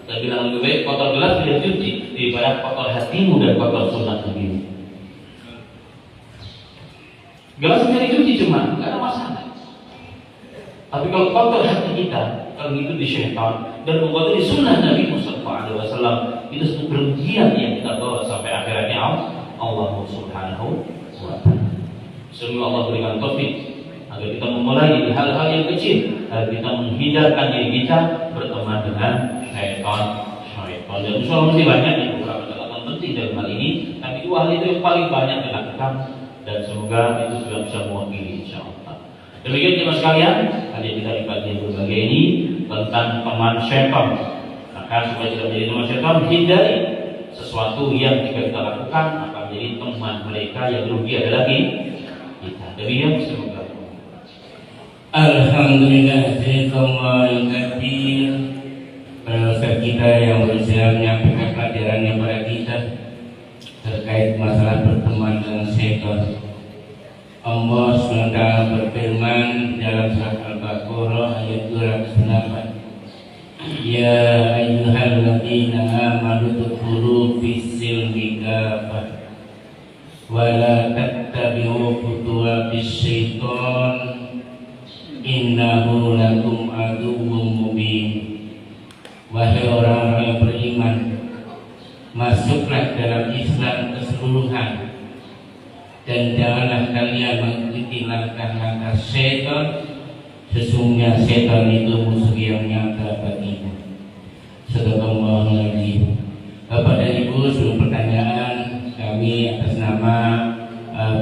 Speaker 1: Saya bilang lebih baik kotor gelas tidak cuci daripada kotor hatimu dan kotor sunat begini. Gelasnya dicuci cuma, nggak ada masalah. Tapi kalau kotor hati kita, kalau itu di syaitan dan membuat di sunnah Nabi Muhammad SAW, itu satu kerugian yang kita bawa sampai akhirnya Allah Subhanahu wa Ta'ala. Semoga Allah berikan taufik agar kita memulai hal-hal yang kecil, agar kita menghindarkan diri kita berteman dengan syaitan. Dan insya mesti banyak yang beberapa catatan penting dalam hal ini, tapi dua hal itu yang paling banyak dilakukan, dan semoga itu sudah bisa mewakili insya Allah. Demikian teman sekalian, hadir kita di pagi yang berbahagia ini tentang teman syaitan. Maka supaya tidak menjadi teman syaitan, hindari sesuatu yang jika kita lakukan akan menjadi teman mereka yang rugi adalah kita. Demikian semoga.
Speaker 2: Alhamdulillah, jazakallahu khairan. Para ustaz kita yang berusaha menyampaikan pelajaran kepada kita terkait masalah berteman dengan syaitan. Allah SWT berfirman dalam surat Al-Baqarah ayat 208. Ya ayyuhalladzina amanu udkhulu fis-silmi kafah wa la tattabi'u khutuwatis syaitan innahu lakum aduwwum mubin. Wahai orang-orang yang beriman, masuklah dalam Islam keseluruhan dan janganlah kalian mengikuti langkah-langkah syaitan. Sesungguhnya syaitan itu musuh yang nyata bagimu. Sadaqallahul adzim. Bapak dan Ibu, sebelum pertanyaan, kami atas nama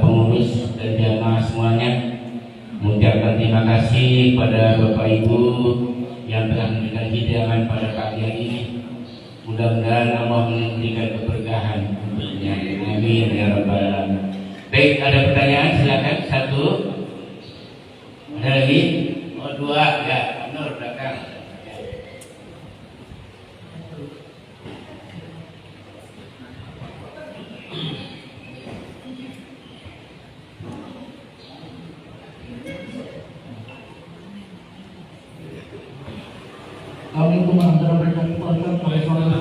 Speaker 2: pengurus dan jamaah semuanya mengucapkan terima kasih kepada Bapak Ibu yang telah memberikan hidangan pada pagi hari ini. Mudah-mudahan Allah memberikan keberkahan untuknya. Amin ya rabbal alamin. Baik, ada pertanyaan, silakan. Satu. Ada lagi? Oh, dua. Ya, Nur belakang.
Speaker 3: Assalamualaikum warahmatullahi wabarakatuh. Para subhanallah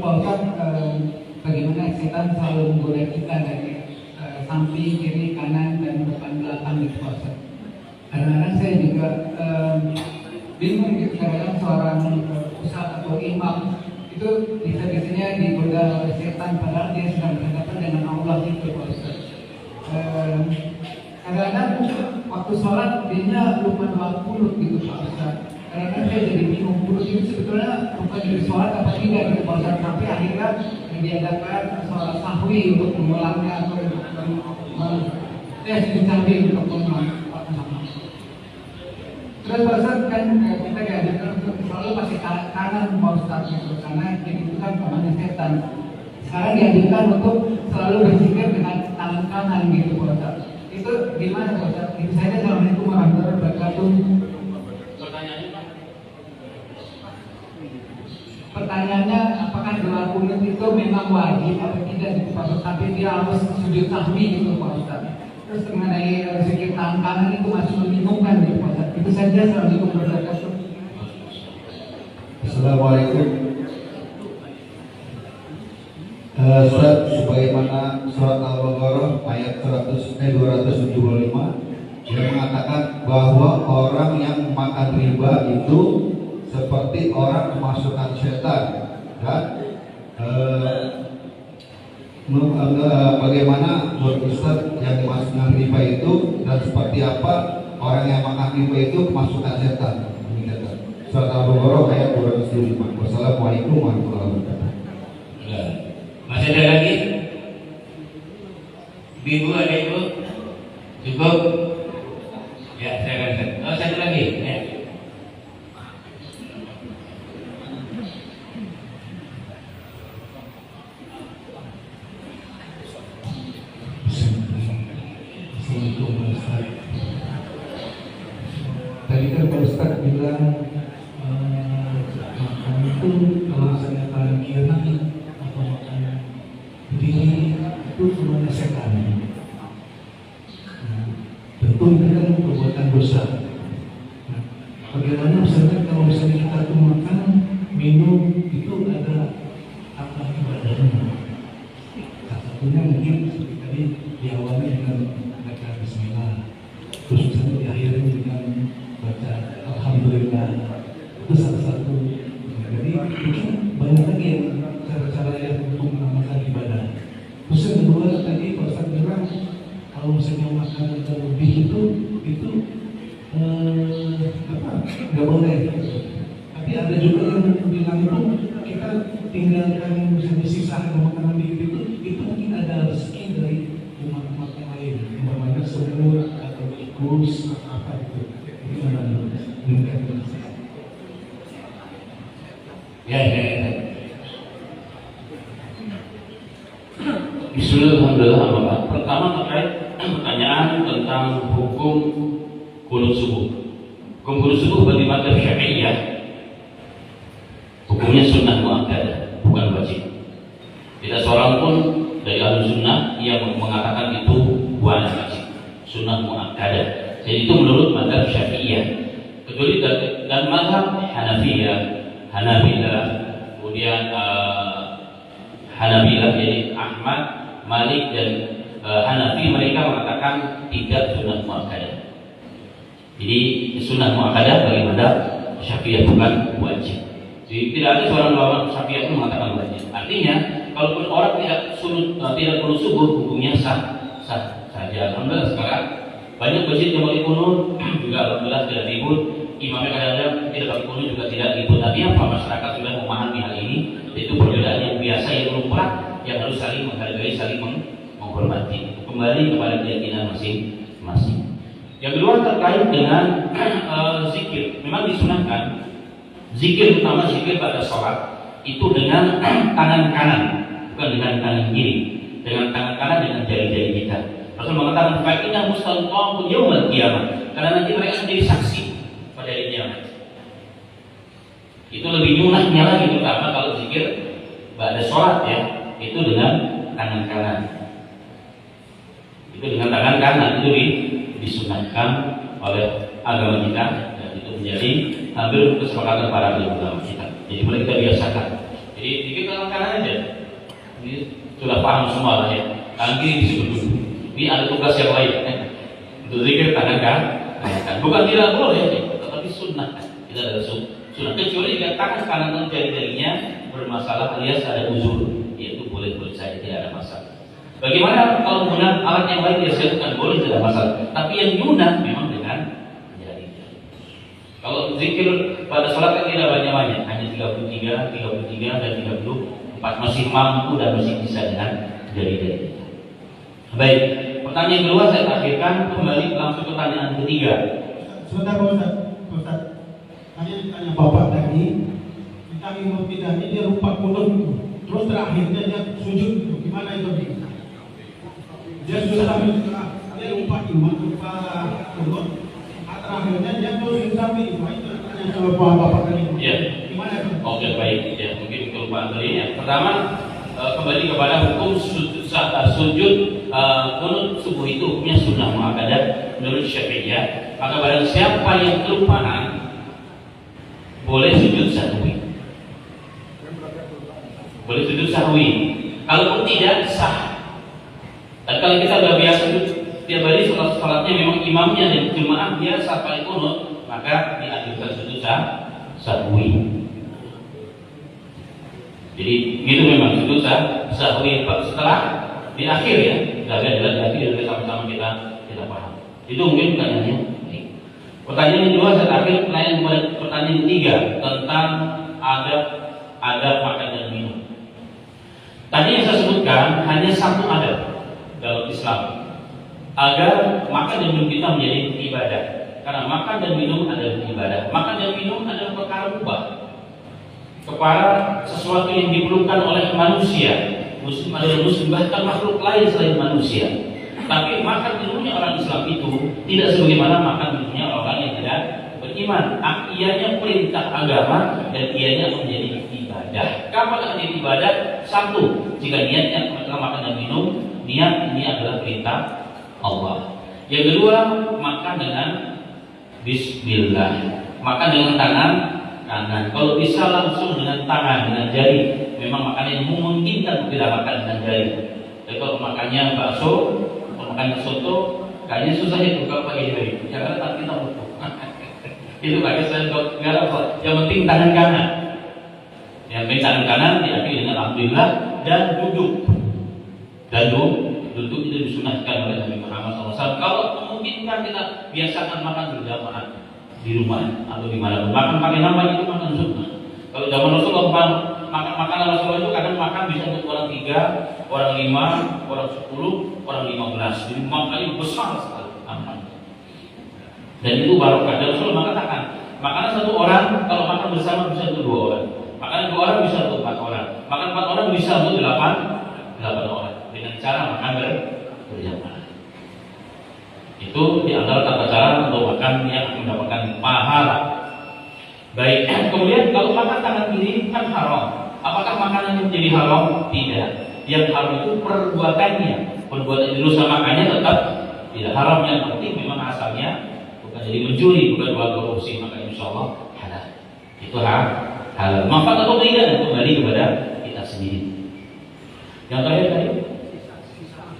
Speaker 3: Pak Ustaz, bagaimana setan selalu menggoda kita dari samping, kiri, kanan, dan depan belakang gitu Pak Ustaz. Kadang-kadang saya juga bingung gitu, kadang-kadang seorang ustaz atau imam itu bisa-bisanya digoda oleh setan padahal dia sedang berhadapan dengan Allah gitu Pak Ustaz. Kadang-kadang waktu sholat dia lupa doa kunut gitu Pak Ustaz. Kadang-kadang saya jadi bingung, kunut itu sebetulnya bukan dari sholat apa tidak gitu Pak Ustaz. Tapi akhirnya diadakan sholat sahwi untuk mengulangnya atau sahwi untuk mengulang. Terus Pak Ustaz kan kita diadakan untuk selalu pakai kanan Pak Ustaz gitu, karena itu kan namanya setan. Sekarang diadakan untuk selalu berzikir dengan tangan kanan gitu Pak Ustaz. Itu gimana Pak Ustaz? Itu saya. Assalamualaikum warahmatullahi wabarakatuh. Pertanyaannya, apakah doa kunut itu memang wajib atau tidak gitu Pak Ustaz? Tapi dia harus sujud sahwi gitu Pak Ustaz. Terus mengenai zikir tangan kanan itu masih membingungkan gitu Pak Ustaz. Itu saja. Assalamualaikum warahmatullahi wabarakatuh.
Speaker 4: Assalamualaikum. Surat sebagaimana surat Al-Baqarah ayat 275 yang mengatakan bahwa orang yang makan riba itu seperti orang kemasukan setan, dan bagaimana berkisar yang dimasukkan riba itu dan seperti apa orang yang makan riba itu kemasukan setan. Surat Al-Baqarah ayat 275. Wassalamualaikum warahmatullahi wabarakatuh.
Speaker 2: Masih ada lagi? Ibu ada ibu? Cukup? Ya, saya akan. Oh, satu lagi. Ya.
Speaker 3: Assalamualaikum Ustaz. Tadi kan Pak Ustaz bilang makan itu kalau misalnya kalian kira atau makan berdiri itu semuanya setan. Tentu itu kan perbuatan dosa. Bagaimana misalnya kalau misalnya kita tuh makan, minum itu ada apa ibadahnya? Salah satunya mungkin seperti tadi diawali dengan baca Bismillah, terus misalnya diakhiri dengan baca Alhamdulillah, itu salah satu. Jadi mungkin banyak lagi yang cara-cara yang untuk mengamalkan ibadah. Terus yang kedua tadi Pak Ustaz bilang kalau misalnya makan lebih itu nggak boleh. Tapi ada juga yang bilang itu kita tinggalkan misalnya sisa makanan itu mungkin ada rezeki dari umat-umat yang lain, umpamanya semut atau tikus apa itu. Gimana?
Speaker 2: Ya.
Speaker 1: Bismillahirrahmanirrahim. Bapak. Pertama terkait pertanyaan tentang hukum kunut subuh. Hukum kunut subuh bagi mazhab Syafi'iyah hukumnya sunnah muakkadah, bukan wajib. Tidak seorang pun dari ahli sunnah yang mengatakan itu wajib, sunnah muakkadah. Jadi itu menurut mazhab Syafi'iyah. Kecuali dan mazhab Hanabilah, kemudian Hanabilah, jadi Ahmad, Malik dan Hanafi, mereka mengatakan tidak sunnah muakkadah. Jadi sunnah muakkadah bagi mazhab Syafi'iyah, bukan wajib. Jadi tidak ada seorang ulama Syafi'iyah pun mengatakan wajib. Artinya kalaupun orang tidak kunut subuh, hukumnya sah saja. Alhamdulillah sekarang banyak masjid yang bagi kunut juga alhamdulillah tidak ribut. Imamnya kadang-kadang tidak bagi kunut juga tidak ribut. Tapi apa, masyarakat sudah memahami hal ini. Itu perbedaan yang biasa, yang lumrah, yang harus saling menghargai, saling menghormati. Kembali kepada keyakinan masing-masing. Yang kedua terkait dengan zikir. Memang disunahkan zikir, utama zikir pada sholat itu dengan tangan kanan, bukan dengan tangan kiri. Dengan tangan kanan, dengan jari-jari kita. Rasul mengatakan fa'inna mustalqahum yaumil qiyamah, karena nanti mereka menjadi saksi pada hari kiamat. Itu lebih nyunahnya lagi, terutama kalau zikir pada sholat ya, itu dengan tangan kanan. Itu dengan tangan kanan itu disunahkan oleh agama kita, dan itu menjadi hampir kesepakatan para ulama kita. Jadi boleh kita biasakan. Jadi zikir tangan kanan aja. Ini sudah paham semua lah ya. Tangan kiri disebut dulu. Ini ada tugas yang lain. Untuk zikir tangan kanan. Bukan tidak boleh, tetapi sunnah. Itu adalah sunnah. Kecuali jika tangan kanan dan jari-jarinya bermasalah alias ada uzur, yaitu boleh saja, tidak ada masalah. Bagaimana kalau menggunakan alat yang lain dihasilkan, boleh, tidak ada masalah. Tapi yang nyunah memang dengan jari-jari. Kalau zikir pada sholat kan tidak banyak-banyak, hanya 33 dan 34, masih mampu dan masih bisa dengan jari-jari. Baik, pertanyaan kedua saya akhirkan, kembali langsung ke pertanyaan ketiga.
Speaker 5: Sebentar Ustaz. Tadi ditanya Bapak tadi, kita imam kita ini dia lupa kunut itu, terus terakhirnya dia sujud itu, gimana itu? Dia sudah sampai dia lupa imam, lupa kunut, terakhirnya dia terus sampai itu. Tanya sama Bapak tadi.
Speaker 1: Ya.
Speaker 5: Gimana itu?
Speaker 1: Oke, baik. Ya, mungkin kelupaan tadi ya. Pertama, kembali kepada hukum sujud kunut subuh itu hukumnya sunnah muakkadah menurut Syafi'iyah. Maka barang siapa yang kelupaan boleh sujud sahwi. Kalaupun tidak, sah. Dan kalau kita sudah biasa tiap hari sholatnya memang imamnya dan jemaah biasa paling kunut, maka dianjurkan sujud sahwi. Jadi gitu memang sujud sahwi setelah di akhir ya, di akhir sama-sama kita paham. Itu mungkin pertanyaannya. Pertanyaan kedua terakhir, pertanyaan ketiga tentang adab makan dan minum. Tadi yang saya sebutkan hanya satu adab dalam Islam agar makan dan minum kita menjadi ibadah. Karena makan dan minum adalah ibadah. Makan dan minum adalah perkara mubah, kepada sesuatu yang diperlukan oleh manusia. Muslim adalah muslim, bahkan makhluk lain selain manusia. Tapi makan minumnya orang Islam itu tidak sebagaimana makan minumnya orang yang tidak beriman. Ianya perintah agama dan ianya menjadi ibadah. Kapan akan jadi ibadah? Satu, jika niatnya ketika makan dan minum, niat ini adalah perintah Allah. Yang kedua, makan dengan bismillah. Makan dengan tangan kanan. Kalau bisa langsung dengan tangan, dengan jari. Memang makanan yang memungkinkan tidak makan dengan jari. Tapi kalau makannya bakso, kalau makannya soto, kayaknya susah itu kalau pakai jari. Jangan tangan kita butuh. Itu pakai sendok, nggak apa. Yang penting tangan kanan. Yang penting tangan kanan diakhiri dengan alhamdulillah dan duduk. Dan duduk itu disunahkan oleh Nabi Muhammad SAW. Kalau memungkinkan kita biasakan makan berjamaah di rumah atau di mana. Makan pakai nama itu makan sunnah. Kalau zaman Rasulullah makan makanan Rasulullah itu kadang makan bisa untuk orang 3, orang 5, orang 10, orang 15. Jadi makannya besar sekali. Aman. Dan itu barokah. Dan Rasulullah mengatakan makanan satu orang kalau makan bersama bisa untuk 2 orang. Makanan 2 orang bisa untuk 4 orang. Makan 4 orang bisa untuk 8 orang. Dengan cara makan berjamaah. Itu di antara tata cara untuk makan yang mendapatkan pahala. Baik, kemudian kalau makan tangan kiri kan haram. Apakah makanan yang menjadi haram? Tidak. Yang haram itu perbuatannya. Perbuatan dosa makannya tetap tidak haram. Yang penting memang asalnya bukan jadi mencuri, bukan buat korupsi, maka insya Allah halal. Itu halal. Manfaat atau tidak kembali kepada kita sendiri. Yang terakhir tadi.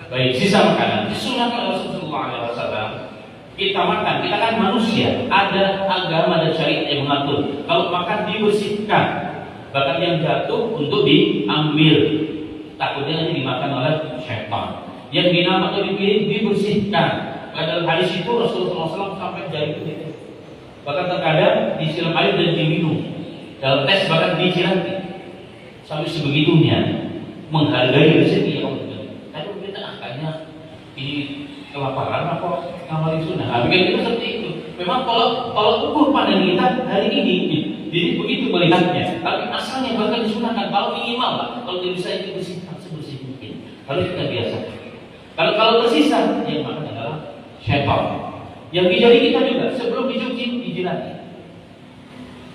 Speaker 1: Baik, sisa makanan disunahkan oleh Rasulullah SAW. Kita makan, kita kan manusia, ada agama dan syariat yang mengatur. Kalau makan dibersihkan, bahkan yang jatuh untuk diambil, takutnya nanti dimakan oleh syaitan. Yang dinam atau dipiring dibersihkan. Dalam hadis itu Rasulullah SAW sampai jari itu. Bahkan terkadang disiram air dan diminum. Dalam tes bahkan dicirati. Sampai sebegitunya menghargai rezeki yang Allah. Ini kelaparan apa ngamalin sunnah? Bukan itu seperti itu. Memang kalau ukur pada kita hari ini, jadi begitu melihatnya. Tapi asalnya bahkan disunahkan kalau minimal lah. Kalau tidak bisa itu bersihkan sebersih mungkin. Harus kita biasakan. Kalau tersisa yang makan adalah syaitan. Yang di jari kita juga sebelum dicuci dijilati.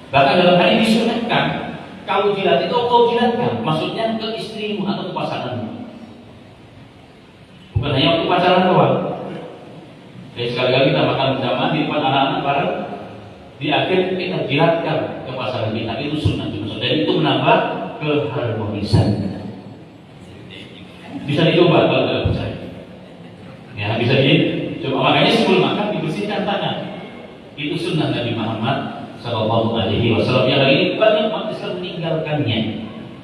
Speaker 1: Bahkan dalam hal ini disunahkan kalau jilat itu kau jilatkan, maksudnya ke istrimu atau ke pasanganmu. Bukan hanya untuk pacaran doang. Jadi sekali-kali kita makan bersama di depan anak-anak bareng, di akhir kita jilatkan ke pasangan kita. Itu sunnah juga. Dan itu menambah keharmonisan. Bisa dicoba kalau tidak percaya. Ya bisa dicoba. Makanya sebelum makan dibersihkan tangan. Itu sunnah Nabi Muhammad SAW. Yang lain banyak umat Islam meninggalkannya.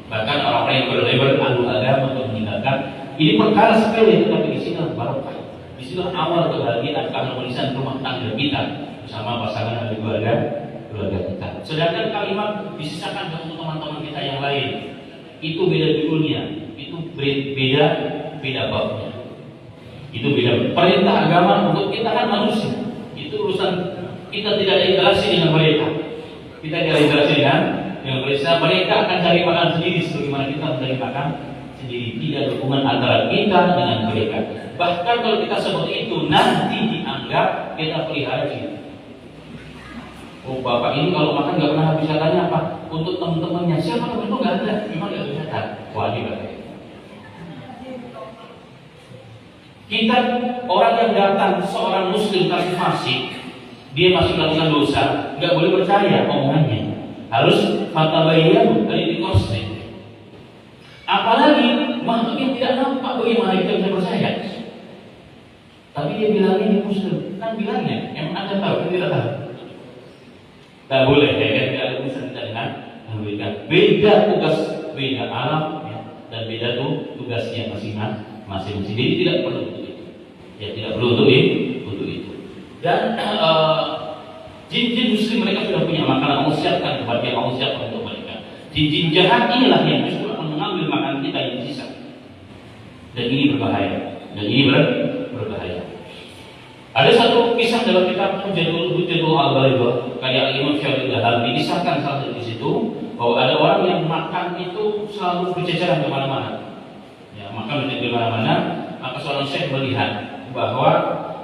Speaker 1: Bahkan orang-orang yang berlabel ahlu agama untuk meninggalkan. Ini perkara sepele, tetapi di sini barokah. Di sini awal kebahagiaan keharmonisan rumah tangga kita bersama pasangan dan keluarga kita. Sedangkan kalimat disisakan untuk teman-teman kita yang lain. Itu beda judulnya, itu beda babnya. Itu beda. Perintah agama untuk kita kan manusia. Itu urusan kita tidak ada interaksi dengan mereka. Kita tidak ada interaksi dengan mereka. Mereka akan cari makan sendiri sebagaimana kita mencari makan sendiri. Tidak hubungan antara kita dengan mereka. Bahkan kalau kita seperti itu nanti dianggap kita pelihara jin. Oh bapak ini kalau makan nggak pernah habis katanya apa? Untuk teman-temannya siapa teman itu nggak ada, memang nggak bisa kan? Wajib ada. Kita orang yang datang seorang muslim tapi fasik, dia masih melakukan dosa, nggak boleh percaya omongannya. Harus fatabayyanu dari dikosnya. Apalagi Tapi dia bilangnya dia muslim, kan bilangnya, emang Anda tahu, kan tidak tahu. Tak boleh, ya kan? Tidak ada urusan kita dengan memberikan. Beda tugas, beda alam, ya, dan beda tugasnya masing-masing. Jadi tidak perlu untuk itu. Ya tidak perlu untuk itu. Dan jin-jin muslim mereka sudah punya makanan, kamu siapkan kepada dia, kamu siapkan untuk mereka. Jin-jin jahat inilah yang justru akan mengambil makanan kita yang sisa. Dan ini berbahaya. Berbahaya. Ada satu kisah dalam kitab Hujjatul Al-Baligh karya Imam Syafi'i dikisahkan salah satu di situ bahwa ada orang yang makan itu selalu berceceran kemana-mana. Ya, makan di mana-mana. Maka seorang syekh melihat bahwa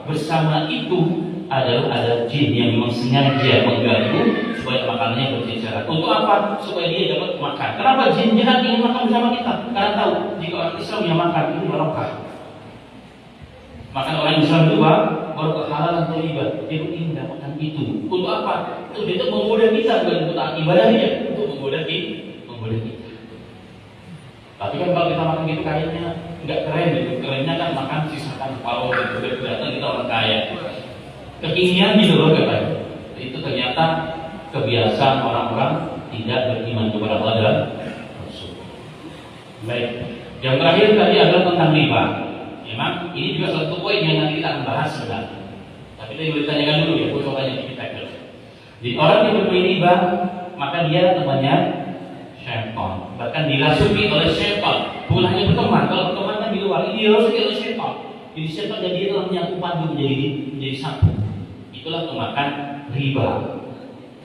Speaker 1: bersama itu ada jin yang memang sengaja mengganggu supaya makanannya berceceran. Untuk apa? Supaya dia dapat makan. Kenapa jin jahat ingin makan bersama kita? Karena tahu jika orang Islam yang makan itu barokah. Makan orang Islam itu baru halal atau riba. Dia ingin mendapatkan itu. Untuk apa? Untuk dia menggoda kita, bukan untuk taat ibadahnya, untuk menggoda kita. Tapi kan kalau kita makan gitu kayaknya nggak keren gitu. Kerennya kan makan sisakan paruh gitu. Kelihatan kita orang kaya. Kekinian gitu loh katanya. Itu ternyata kebiasaan orang-orang tidak beriman kepada Allah dan Rasul. Baik. Yang terakhir tadi adalah tentang riba. Memang ini juga satu poin yang nanti kita akan bahas sebenarnya. Tapi tadi boleh tanyakan dulu ya, boleh tanya kita dulu. Jadi orang yang bermain riba, maka dia temannya syaitan. Bahkan dirasuki oleh syaitan. Bukan hanya berteman, kalau berteman kan di luar, ini dirasuki oleh syaitan. Jadi syaitan dan dia telah menyatu padu menjadi satu. Itulah pemakan riba.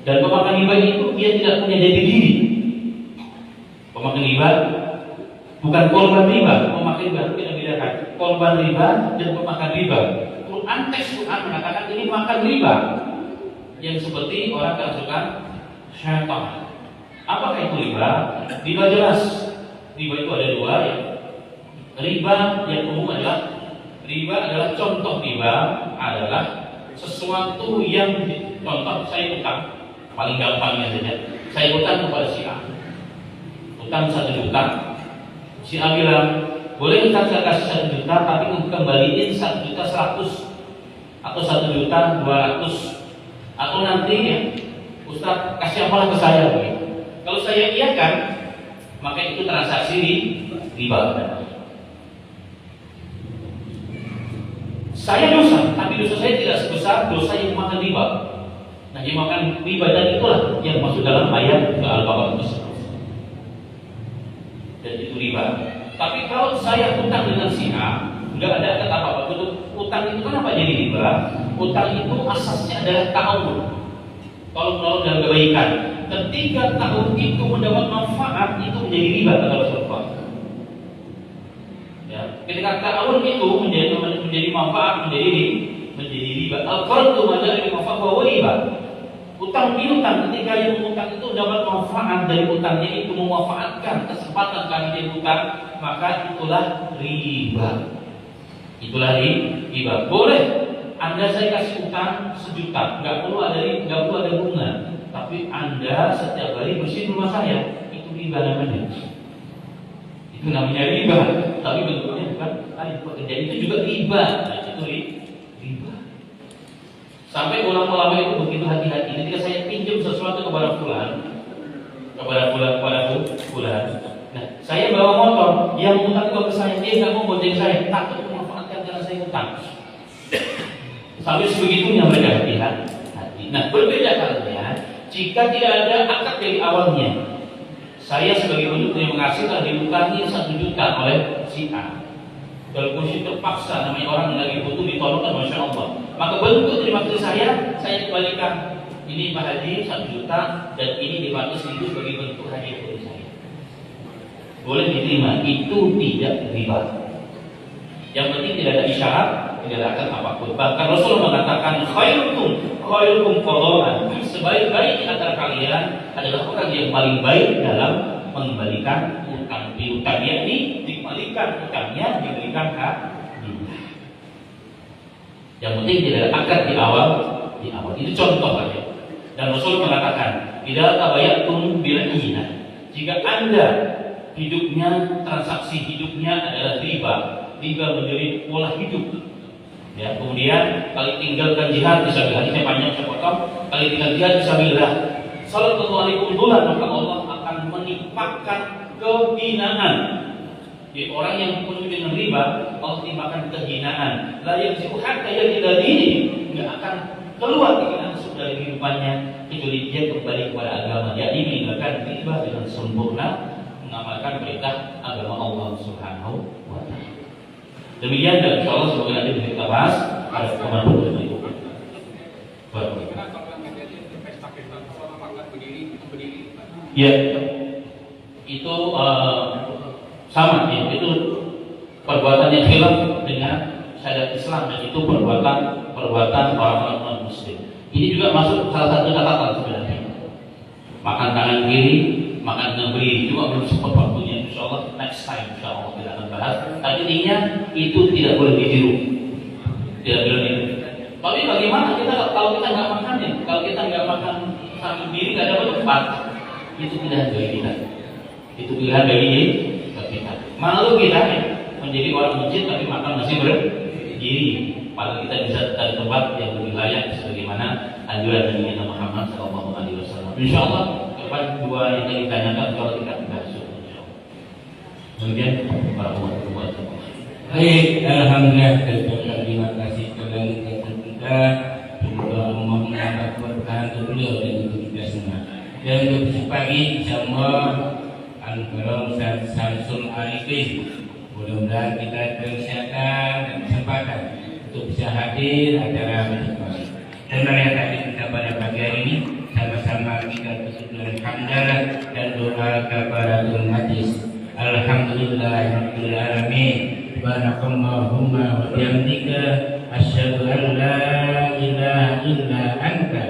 Speaker 1: Dan pemakan riba itu dia tidak punya jati diri. Pemakan riba bukan korban riba, pemakan riba itu kita bedakan. Korban riba dan pemakan riba. Teks Quran mengatakan ini makan riba yang seperti orang kerasukan syaitan. Apakah itu riba? Riba jelas. Riba itu ada dua ya. Riba yang umum adalah contoh riba adalah sesuatu yang contoh saya utang, paling gampangnya saja. Saya utang kepada si A. Utang 1 juta. Si A bilang, boleh Ustaz saya kasih 1 juta tapi kembaliin 1 juta 100 atau 1 juta 200 atau nanti ya Ustaz kasih apalah ke saya begitu. Kalau saya iyakan, maka itu transaksi riba. Saya dosa, tapi dosa saya tidak sebesar dosa yang makan riba. Nah, yang makan riba dan itulah yang masuk dalam ayat Al-Baqarah tersebut. Dan itu riba. Tapi kalau saya utang dengan si A, nggak ada kata apa-apa. Utang itu kan apa jadi riba? Utang itu asasnya adalah ta'awun. Tolong dalam kebaikan. Ketika tahun itu mendapat manfaat, itu menjadi riba kata Rasulullah. Ya, ketika ta'awun itu menjadi manfaat, menjadi riba. Al-qardu madari manfaat bahwa riba. Utang piutang ketika yang mengutang itu dapat manfaat dari utangnya itu memanfaatkan kesempatan karena dia utang, maka itulah riba. Itulah riba. Boleh Anda saya kasih utang 1 juta, nggak perlu ada bunga, tapi Anda setiap hari bersihin rumah saya, itu riba namanya. Itu namanya riba, tapi bentuknya bukan pekerjaan itu juga riba. Nah, itu riba. Sampai ulama-ulama itu begitu hati-hati. Ketika saya pinjam sesuatu kepada fulan. Nah, saya bawa motor, yang utang ke saya, dia nggak mau bonceng saya, takut memanfaatkan karena saya utang. Sampai sebegitunya mereka hati-hati. Nah, berbeda halnya jika tidak ada akad dari awalnya. Saya sebagai bentuk terima kasih telah diutangi 1 juta oleh si A. Dalam kondisi terpaksa, namanya orang yang lagi butuh ditolongkan, Masya Allah. Maka bentuk terima kasih saya kembalikan. Ini Pak Haji 1 juta dan ini dibantu sedikit sebagai bentuk hadiah dari saya. Boleh diterima, itu tidak riba. Yang penting tidak ada isyarat, tidak ada akad apapun. Bahkan Rasul mengatakan khairukum qadaan. Sebaik-baik di antara kalian adalah orang yang paling baik dalam mengembalikan utang piutang, yakni dikembalikan utangnya, diberikan hak. Yang penting tidak ada akad di awal. Itu contoh saja. Dan Rasul mengatakan, "Idza tabayatum bil inah." Jika Anda hidupnya, transaksi hidupnya adalah riba menjadi pola hidup. Ya, kemudian kali tinggalkan jihad fisabilillah, ini panjang saya potong. Kali tinggal jihad fisabilillah, sallallahu alaihi wasallam, maka Allah akan menimpakan kehinaan. Jadi orang yang penuh dengan riba, Allah timpakan kehinaan. La yamsiku hatta yajida dini, enggak akan keluar keinginan dari kehidupannya kecuali dia kembali kepada agama. Dia meninggalkan riba dengan sempurna, mengamalkan perintah agama Allah Subhanahu wa taala. Demikian, dan insya Allah semoga nanti bisa kita bahas ada kemampuan itu. Ya, itu sama ya, itu perbuatan yang khilaf dengan syariat Islam, dan itu perbuatan orang-orang non Muslim. Ini juga masuk salah satu catatan sebenarnya. Makan tangan kiri, makan dengan berdiri, cuma belum sempat waktunya. Insya Allah next time insya Allah kita akan bahas. Tapi intinya itu tidak boleh ditiru, tidak boleh ditiru. Tapi bagaimana kita kalau kita nggak makan ya? Kalau kita nggak makan sambil diri nggak dapat tempat, itu pilihan bagi kita. Itu pilihan bagi kita. Malu kita ya, menjadi orang masjid tapi makan masih berdiri. Padahal kita bisa cari tempat yang lebih layak sebagaimana anjuran Nabi Muhammad SAW. Insya Allah depan dua yang tadi ditanyakan kalau kita bahas. Kemudian para pemirsa.
Speaker 2: Baik, alhamdulillah, terima kasih kepada kita. Semoga Allah menambah keberkahan untuk beliau dan untuk kita semua. Dan untuk besok pagi, insyaallah Al-Barong Samsul Arifin. Mudah-mudahan kita kesehatan dan kesempatan untuk bisa hadir acara besok pagi. Dan marilah tadi kita pada pagi hari ini sama-sama kita bersyukur hamdalah dan doa kepada Tuhan Majlis. Alhamdulillahirabbil alamin. Subhanakallahumma wa bihamdika asyhadu an la ilaha illa anta